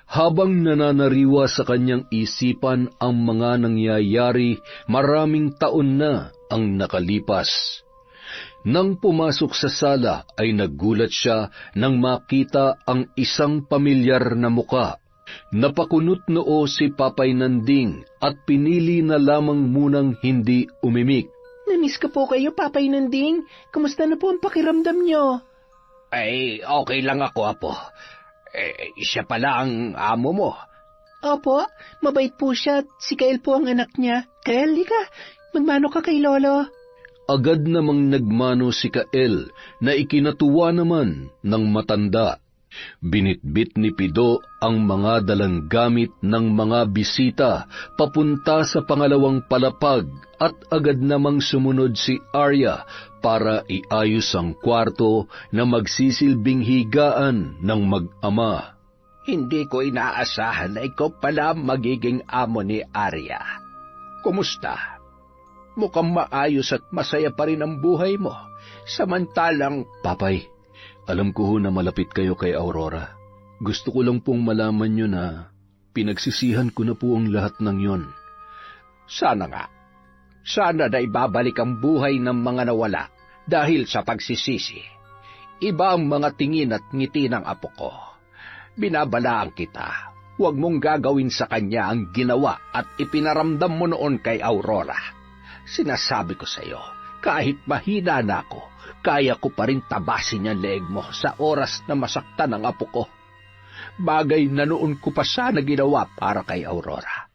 Habang nananariwa sa kanyang isipan ang mga nangyayari, maraming taon na ang nakalipas. Nang pumasok sa sala ay nagulat siya nang makita ang isang pamilyar na muka. Napakunot noo si Papay Nanding at pinili na lamang munang hindi umimik. Namiss ko po kayo, Papay Nanding. Kumusta na po ang pakiramdam nyo? Ay, okay lang ako, Apo. Siya pala ang amo mo. Opo, mabait po siya at si Kael po ang anak niya. Kael, lika, magmano ka kay Lolo. Agad namang nagmano si Kael na ikinatuwa naman ng matanda. Binitbit ni Pido ang mga dalang gamit ng mga bisita papunta sa pangalawang palapag at agad namang sumunod si Arya para iayos ang kwarto na magsisilbing higaan ng mag-ama. Hindi ko inaasahan na ikaw pala magiging amo ni Arya. Kumusta? Mukhang maayos at masaya pa rin ang buhay mo. Samantalang... Papay, alam ko ho na malapit kayo kay Aurora. Gusto ko lang pong malaman nyo na pinagsisihan ko na po ang lahat ng yon. Sana nga. Sana na ibabalik ang buhay ng mga nawala dahil sa pagsisisi. Iba ang mga tingin at ngiti ng apo ko. Binabalaan kita. Huwag mong gagawin sa kanya ang ginawa at ipinaramdam mo noon kay Aurora. Sinasabi ko sa iyo, kahit mahina na ako, kaya ko pa rin tabasin ang leeg mo sa oras na masaktan ang apo ko. Bagay na noon ko pa sana ginawa para kay Aurora.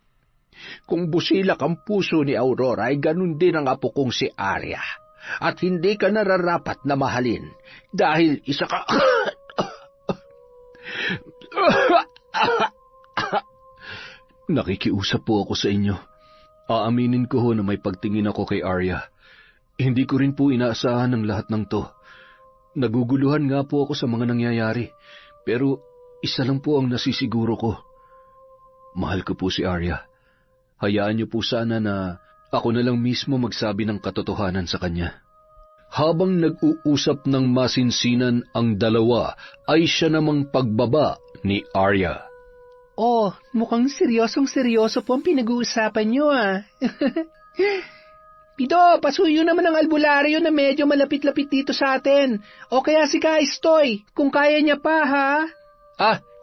Kung busilak ang puso ni Aurora ay ganun din ang apo kong si Arya. At hindi ka nararapat na mahalin dahil isa ka... Nakikiusap po ako sa inyo. Aaminin ko ho na may pagtingin ako kay Arya. Hindi ko rin po inaasahan ang lahat ng to. Naguguluhan nga po ako sa mga nangyayari, pero isa lang po ang nasisiguro ko. Mahal ko po si Arya. Hayaan niyo po sana na ako na lang mismo magsabi ng katotohanan sa kanya. Habang nag-uusap ng masinsinan ang dalawa, ay siya namang pagbaba ni Arya. Mukhang seryosong-seryoso po ang pinag-uusapan nyo, Pido, pasuyo naman ang albularyo na medyo malapit-lapit dito sa atin. O kaya si Kaistoy, kung kaya niya pa, ha?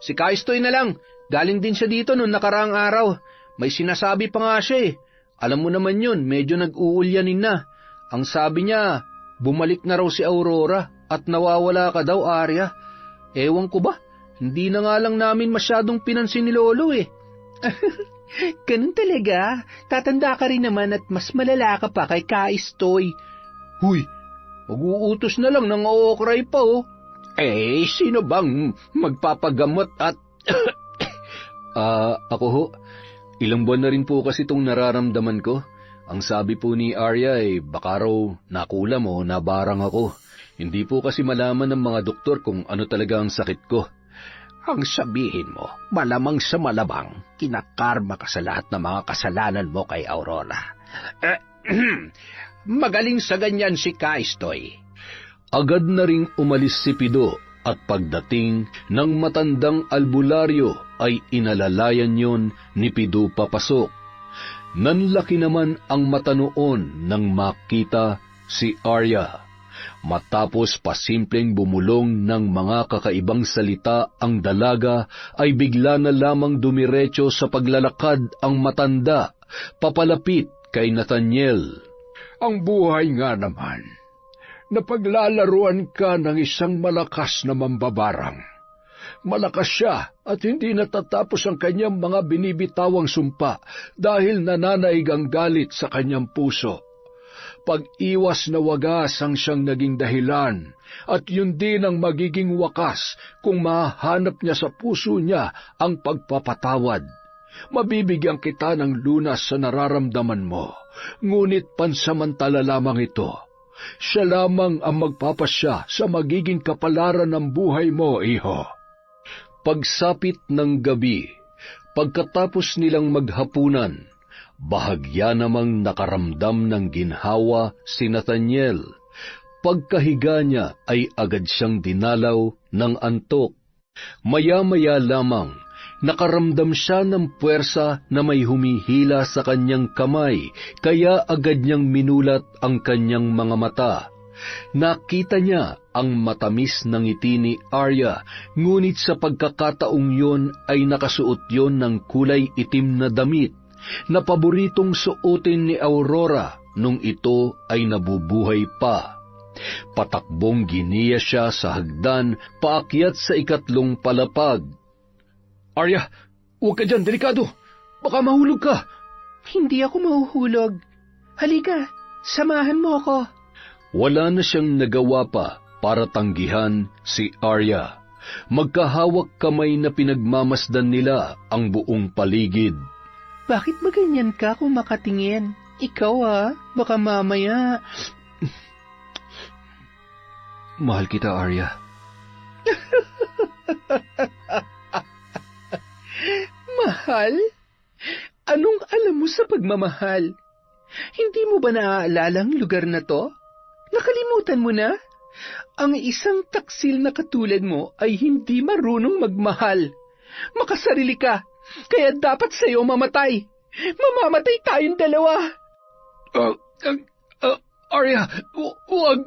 Si Kaistoy na lang. Galing din siya dito noong nakaraang araw. May sinasabi pa nga siya eh. Alam mo naman yun, medyo nag-uulyanin na. Ang sabi niya, bumalik na raw si Aurora at nawawala ka daw, Arya. Ewan ko ba? Hindi na nga lang namin masyadong pinansin ni Lolo eh. Ganun talaga. Tatanda ka rin naman at mas malala ka pa kay Kaistoy. Huy, mag-uutos na lang ng ookray pa oh. Sino bang magpapagamot at... Ako ho. Ilang buwan na rin po kasi itong nararamdaman ko. Ang sabi po ni Arya ay baka raw nakulam o nabarang ako. Hindi po kasi malaman ng mga doktor kung ano talaga ang sakit ko. Ang sabihin mo, malamang sa malabang, kinakarma ka sa lahat ng mga kasalanan mo kay Aurora. Magaling sa ganyan si Kaistoy. Agad na ring umalis si Pido at pagdating ng matandang albularyo ay inalalayan yon ni Pido papasok. Nanlaki naman ang mata noon nang makita si Arya. Matapos pasimpleng bumulong ng mga kakaibang salita ang dalaga, ay bigla na lamang dumiretso sa paglalakad ang matanda, papalapit kay Nathaniel. Ang buhay nga naman, napaglalaruan ka ng isang malakas na mambabarang. Malakas siya at hindi natatapos ang kanyang mga binibitawang sumpa dahil nananaig ang galit sa kanyang puso. Pag-iwas na wagas ang siyang naging dahilan, at yun din ang magiging wakas kung mahanap niya sa puso niya ang pagpapatawad. Mabibigyan kita ng lunas sa nararamdaman mo, ngunit pansamantala lamang ito. Siya lamang ang magpapasya sa magiging kapalaran ng buhay mo, iho. Pagsapit ng gabi, pagkatapos nilang maghapunan, bahagya namang nakaramdam ng ginhawa si Nathaniel. Pagkahiga niya ay agad siyang dinalaw ng antok. Maya-maya lamang, nakaramdam siya ng puwersa na may humihila sa kanyang kamay, kaya agad niyang minulat ang kanyang mga mata. Nakita niya ang matamis na ngiti ni Arya, ngunit sa pagkakataong yon ay nakasuot yon ng kulay itim na damit na paboritong suotin ni Aurora nung ito ay nabubuhay pa. Patakbong giniya siya sa hagdan, paakyat sa ikatlong palapag. Arya, huwag ka dyan, delikado. Baka mahulog ka. Hindi ako mahuhulog. Halika, samahan mo ako. Wala na siyang nagawa pa para tanggihan si Arya. Magkahawak kamay na pinagmamasdan nila ang buong paligid. Bakit ba ganyan ka kung makatingin? Ikaw baka mamaya... Mahal kita, Arya. Mahal? Anong alam mo sa pagmamahal? Hindi mo ba naaalala ang lugar na to? Nakalimutan mo na? Ang isang taksil na katulad mo ay hindi marunong magmahal. Makasarili ka. Kaya dapat sa'yo mamatay. Mamamatay tayong dalawa. Arya, huwag.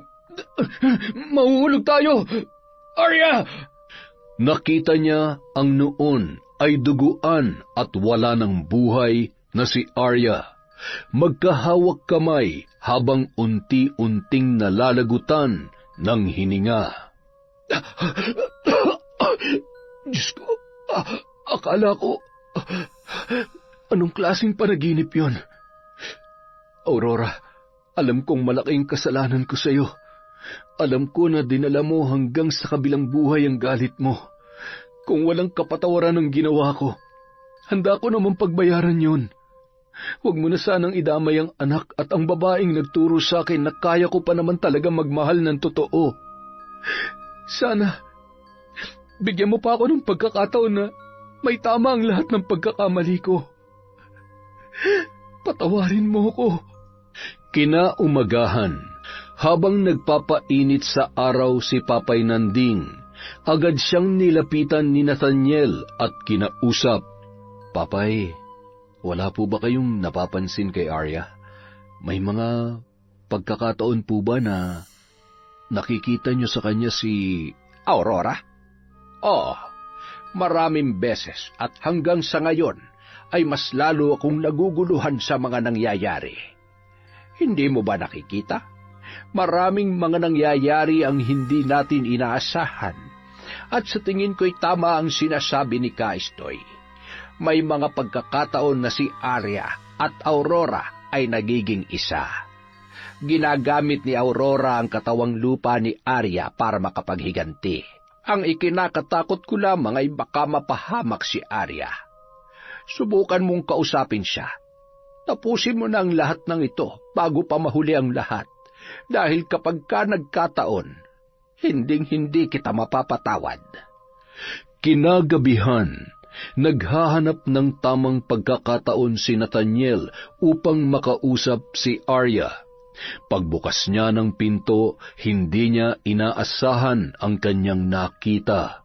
Mahuhulog tayo. Arya! Nakita niya ang noon ay duguan at wala ng buhay na si Arya. Magkahawak kamay habang unti-unting nalalagutan ng hininga. Diyos ko, akala ko... Anong klaseng panaginip yon? Aurora, alam kong malaking kasalanan ko sa iyo. Alam ko na dinala mo hanggang sa kabilang buhay ang galit mo. Kung walang kapatawaran ang ginawa ko, handa ko naman pagbayaran yon. Huwag mo na sanang idamay ang anak at ang babaeng nagturo sa akin na kaya ko pa naman talaga magmahal ng totoo. Sana, bigyan mo pa ako ng pagkakataon na may tama ang lahat ng pagkakamali ko. Patawarin mo ko. Kinaumagahan, habang nagpapainit sa araw si Papay Nanding, agad siyang nilapitan ni Nathaniel at kinausap. Papay, wala po ba kayong napapansin kay Arya? May mga pagkakataon po ba na nakikita niyo sa kanya si Aurora? Oo, maraming beses at hanggang sa ngayon ay mas lalo akong naguguluhan sa mga nangyayari. Hindi mo ba nakikita? Maraming mga nangyayari ang hindi natin inaasahan. At sa tingin ko'y tama ang sinasabi ni Kaistoy. May mga pagkakataon na si Arya at Aurora ay nagiging isa. Ginagamit ni Aurora ang katawang lupa ni Arya para makapaghiganti. Ang ikinakatakot ko lamang ay baka mapahamak si Arya. Subukan mong kausapin siya. Tapusin mo na ang lahat ng ito bago pa mahuli ang lahat. Dahil kapag ka nagkataon, hinding-hindi kita mapapatawad. Kinagabihan, naghahanap ng tamang pagkakataon si Nathaniel upang makausap si Arya. Pagbukas niya ng pinto, hindi niya inaasahan ang kanyang nakita.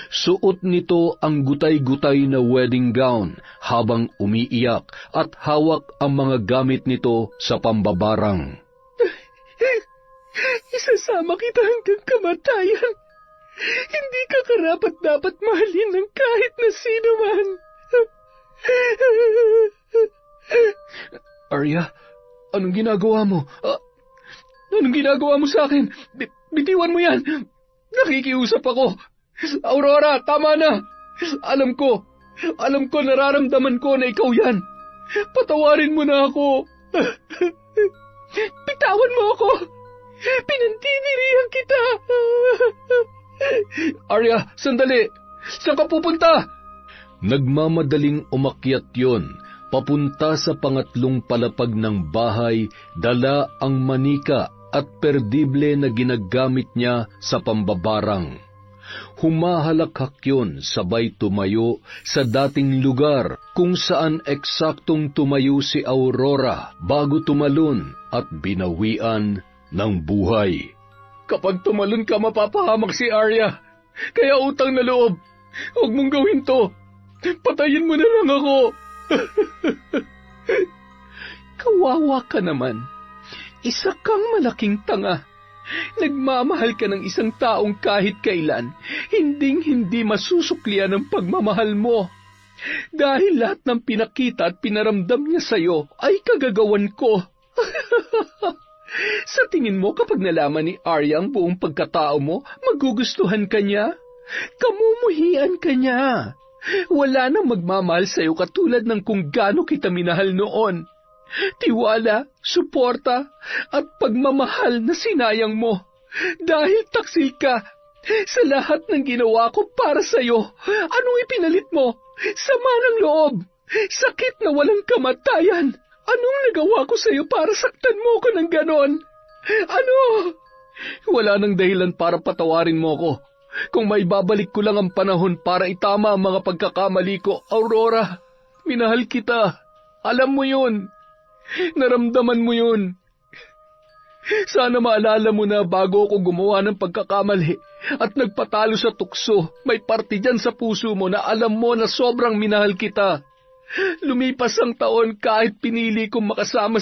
Suot nito ang gutay-gutay na wedding gown habang umiiyak at hawak ang mga gamit nito sa pambabarang. Isasama kita hanggang kamatayan. Hindi ka karapat-dapat mahalin ng kahit na sino man. Arya, anong ginagawa mo? Anong ginagawa mo sa akin? Bitiwan mo yan! Nakikiusap ako! Aurora, tama na! Alam ko nararamdaman ko na ikaw yan! Patawarin mo na ako! Bitawan mo ako! Pinandidirihan kita! Arya, sandali! Saan ka pupunta? Nagmamadaling umakyat yon, papunta sa pangatlong palapag ng bahay, dala ang manika at perdible na ginagamit niya sa pambabarang. Humahalakhak yon sabay tumayo sa dating lugar kung saan eksaktong tumayo si Aurora bago tumalon at binawian ng buhay. Kapag tumalon ka, mapapahamak si Arya. Kaya utang na loob. Huwag mong gawin to. Patayin mo na lang ako. Kawawa ka naman. Isa kang malaking tanga. Nagmamahal ka ng isang taong kahit kailan, hinding-hindi masusuklian ang pagmamahal mo. Dahil lahat ng pinakita at pinaramdam niya sa'yo ay kagagawan ko. Sa tingin mo kapag nalaman ni Arya ang buong pagkatao mo, magugustuhan ka niya? Kamumuhian ka niya. Wala nang magmamahal sa'yo katulad ng kung gaano kita minahal noon. Tiwala, suporta, at pagmamahal na sinayang mo. Dahil taksil ka, sa lahat ng ginawa ko para sa'yo, anong ipinalit mo? Sama ng loob, sakit na walang kamatayan. Anong nagawa ko sa'yo para saktan mo ko ng ganon? Ano? Wala nang dahilan para patawarin mo ko. Kung may babalik ko lang ang panahon para itama ang mga pagkakamali ko, Aurora, minahal kita. Alam mo yun. Naramdaman mo yun. Sana maalala mo na bago ako gumawa ng pagkakamali at nagpatalo sa tukso, may parte dyan sa puso mo na alam mo na sobrang minahal kita. Lumipas ang taon kahit pinili kong makasama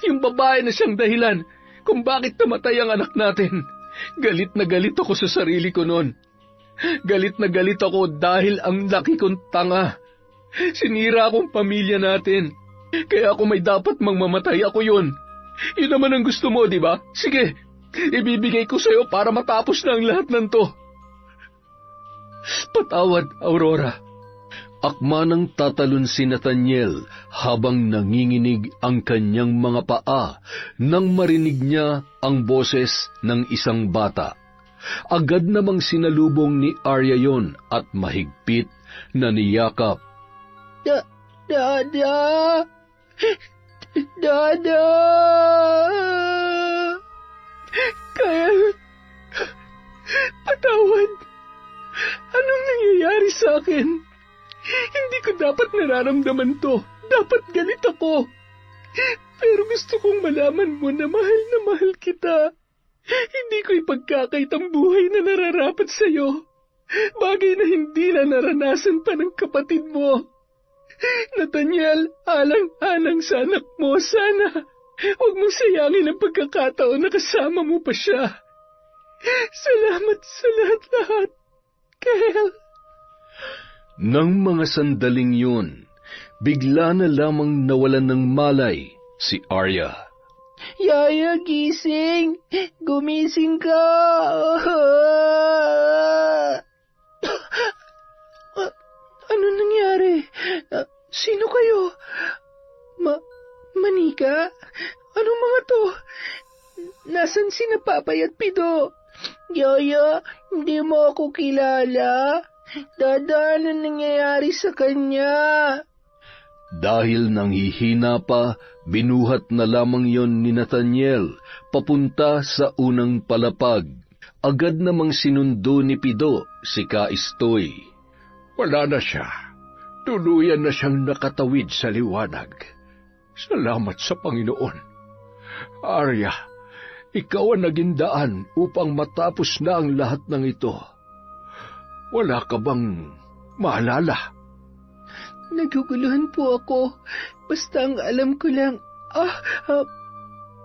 yung babae na siyang dahilan kung bakit namatay ang anak natin. Galit na galit ako sa sarili ko noon. Galit na galit ako dahil ang laki kong tanga. Sinira akong pamilya natin. Kaya kung may dapat mamatay, ako yun. Yun naman ang gusto mo, di ba? Sige, ibibigay ko sa'yo para matapos na ang lahat ng to. Patawad, Aurora. Akma nang tatalon si Nathaniel habang nanginginig ang kanyang mga paa nang marinig niya ang boses ng isang bata. Agad namang sinalubong ni Arya yon at mahigpit na niyakap. Dada! Dada! Kyle! Patawad! Anong nangyayari sa akin? Hindi ko dapat nararamdaman to. Dapat galit ako. Pero gusto kong malaman mo na mahal kita. Hindi ko ipagkakait ang buhay na nararapat sa'yo. Bagay na hindi na naranasan pa ng kapatid mo. Nathaniel, alang-alang sa anak mo. Sana huwag mong sayangin ang pagkakataon na kasama mo pa siya. Salamat sa lahat-lahat, Kyle. Nang mga sandaling yun, bigla na lamang nawalan ng malay si Arya. Yaya, gising! Gumising ka! Ano nangyari? Sino kayo? Manika? Anong mga to? Nasaan si Papay at Pido? Yaya, hindi mo ako kilala? Dada, ano nangyayari sa kanya? Dahil nanghihina pa, binuhat na lamang yon ni Nathaniel papunta sa unang palapag. agad namang sinundo ni Pido si Kaistoy. Wala na siya. Tuluyan na siyang nakatawid sa liwanag. Salamat sa Panginoon. Arya, ikaw ang naging daan upang matapos na ang lahat ng ito. Wala ka bang maalala? Naguguluhan po ako. Basta ang alam ko lang,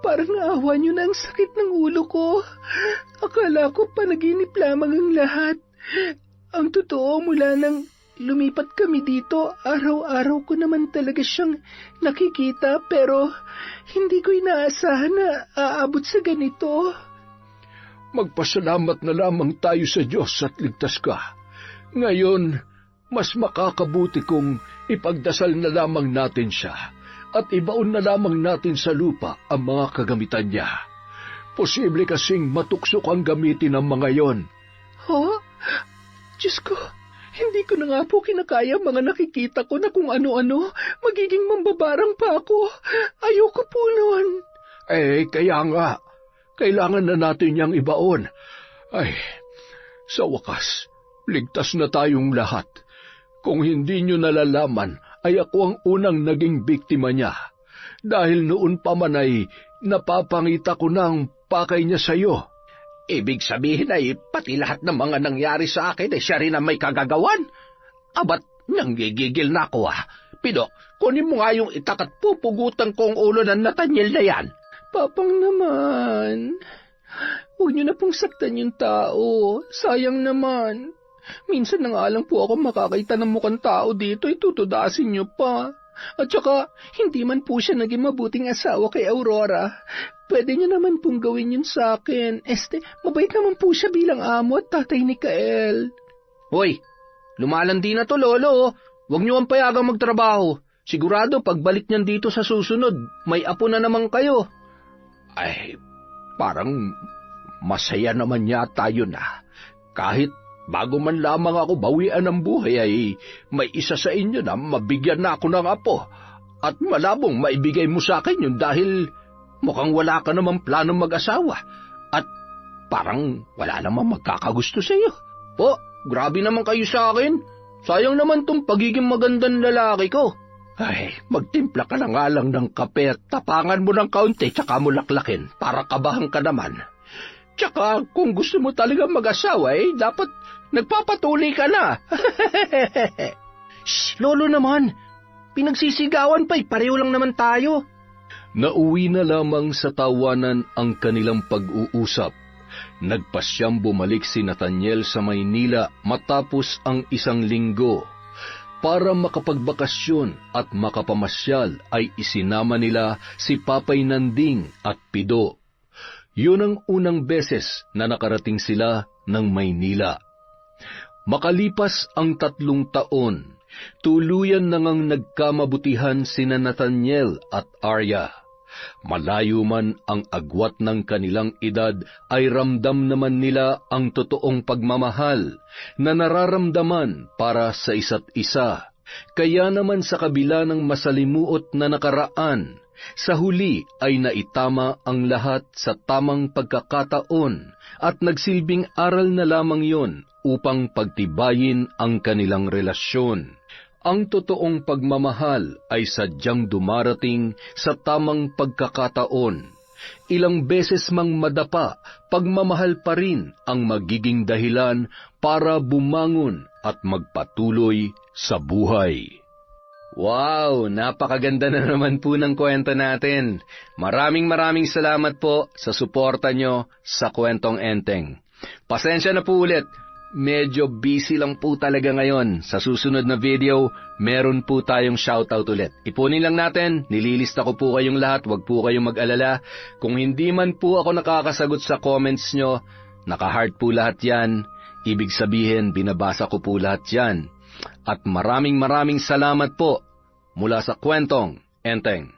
parang naawa niyo na ang sakit ng ulo ko. Akala ko panaginip lamang ang lahat. Ang totoo, mula nang lumipat kami dito, araw-araw ko naman talaga siyang nakikita, pero hindi ko inaasahan na aabot sa ganito. Magpasalamat na lamang tayo sa Diyos at ligtas ka. Ngayon, mas makakabuti kung ipagdasal na lamang natin siya at ibaon na lamang natin sa lupa ang mga kagamitan niya. Posible kasing matuksok ang gamitin ng mga yon. Diyos ko, hindi ko na nga po kinakaya mga nakikita ko na kung ano-ano, magiging mambabarang pa ako. Ayoko po noon. Kaya nga, kailangan na natin niyang ibaon. Sa wakas, ligtas na tayong lahat. Kung hindi niyo nalalaman, ay ako ang unang naging biktima niya. Dahil noon pa man ay napapangita ko ng pakay niya sa iyo. Ibig sabihin ay pati lahat ng mga nangyari sa akin ay siya rin ang may kagagawan. Abat, nanggigigil na ako Pido, kunin mo nga yung itak at pupugutan ko ang ulo ng Nathaniel na yan. Papang naman, huwag niyo na pong saktan yung tao. Sayang naman. Minsan na nga lang po ako makakita ng mukhang tao dito, itutudasin niyo pa. At saka, hindi man po siya naging mabuting asawa kay Aurora. Pwede niyo naman pong gawin yun sa akin. Mabait naman po siya bilang amo at tatay ni Kael. Hoy, lumalandi na to, Lolo. Huwag niyo ang payagang magtrabaho. Sigurado pagbalik niyan dito sa susunod, may apo na naman kayo. Parang masaya naman yata yun Kahit bago man lamang ako bawian ng buhay ay may isa sa inyo na mabigyan na ako ng apo. At malabong maibigay mo sa akin yun dahil mukhang wala ka namang planong mag-asawa. At parang wala namang magkakagusto sa iyo. Grabe naman kayo sa akin. Sayang naman tong pagiging magandang lalaki ko. Magtimpla ka na nga lang ng kape at tapangan mo ng kaunti tsaka mo laklakin para kabahan ka naman. Tsaka kung gusto mo talaga mag-asawa dapat nagpapatuloy ka na. Shh, Lolo naman. Pinagsisigawan pa pareho lang naman tayo. Nauwi na lamang sa tawanan ang kanilang pag-uusap. Nagpasyang bumalik si Nathaniel sa Maynila matapos ang 1 linggo. Para makapagbakasyon at makapamasyal ay isinama nila si Papay Nanding at Pido. Yun ang unang beses na nakarating sila ng Maynila. Makalipas ang 3 taon, tuluyan na ngang nagkamabutihan sina Nathaniel at Arya. Malayo man ang agwat ng kanilang edad ay ramdam naman nila ang totoong pagmamahal na nararamdaman para sa isa't isa. Kaya naman sa kabila ng masalimuot na nakaraan, sa huli ay naitama ang lahat sa tamang pagkakataon at nagsilbing aral na lamang yon upang pagtibayin ang kanilang relasyon. Ang totoong pagmamahal ay sadyang dumarating sa tamang pagkakataon. Ilang beses mang madapa, pagmamahal pa rin ang magiging dahilan para bumangon at magpatuloy sa buhay. Wow, napakaganda na naman po ng kwento natin. Maraming salamat po sa suporta nyo sa Kwentong Enteng. Pasensya na po ulit. Medyo busy lang po talaga ngayon. Sa susunod na video, meron po tayong shoutout ulit. Ipunin lang natin, nililista ko po kayong lahat, wag po kayong mag-alala. Kung hindi man po ako nakakasagot sa comments nyo, naka-heart po lahat yan. Ibig sabihin, binabasa ko po lahat yan. At maraming salamat po mula sa Kwentong Enteng.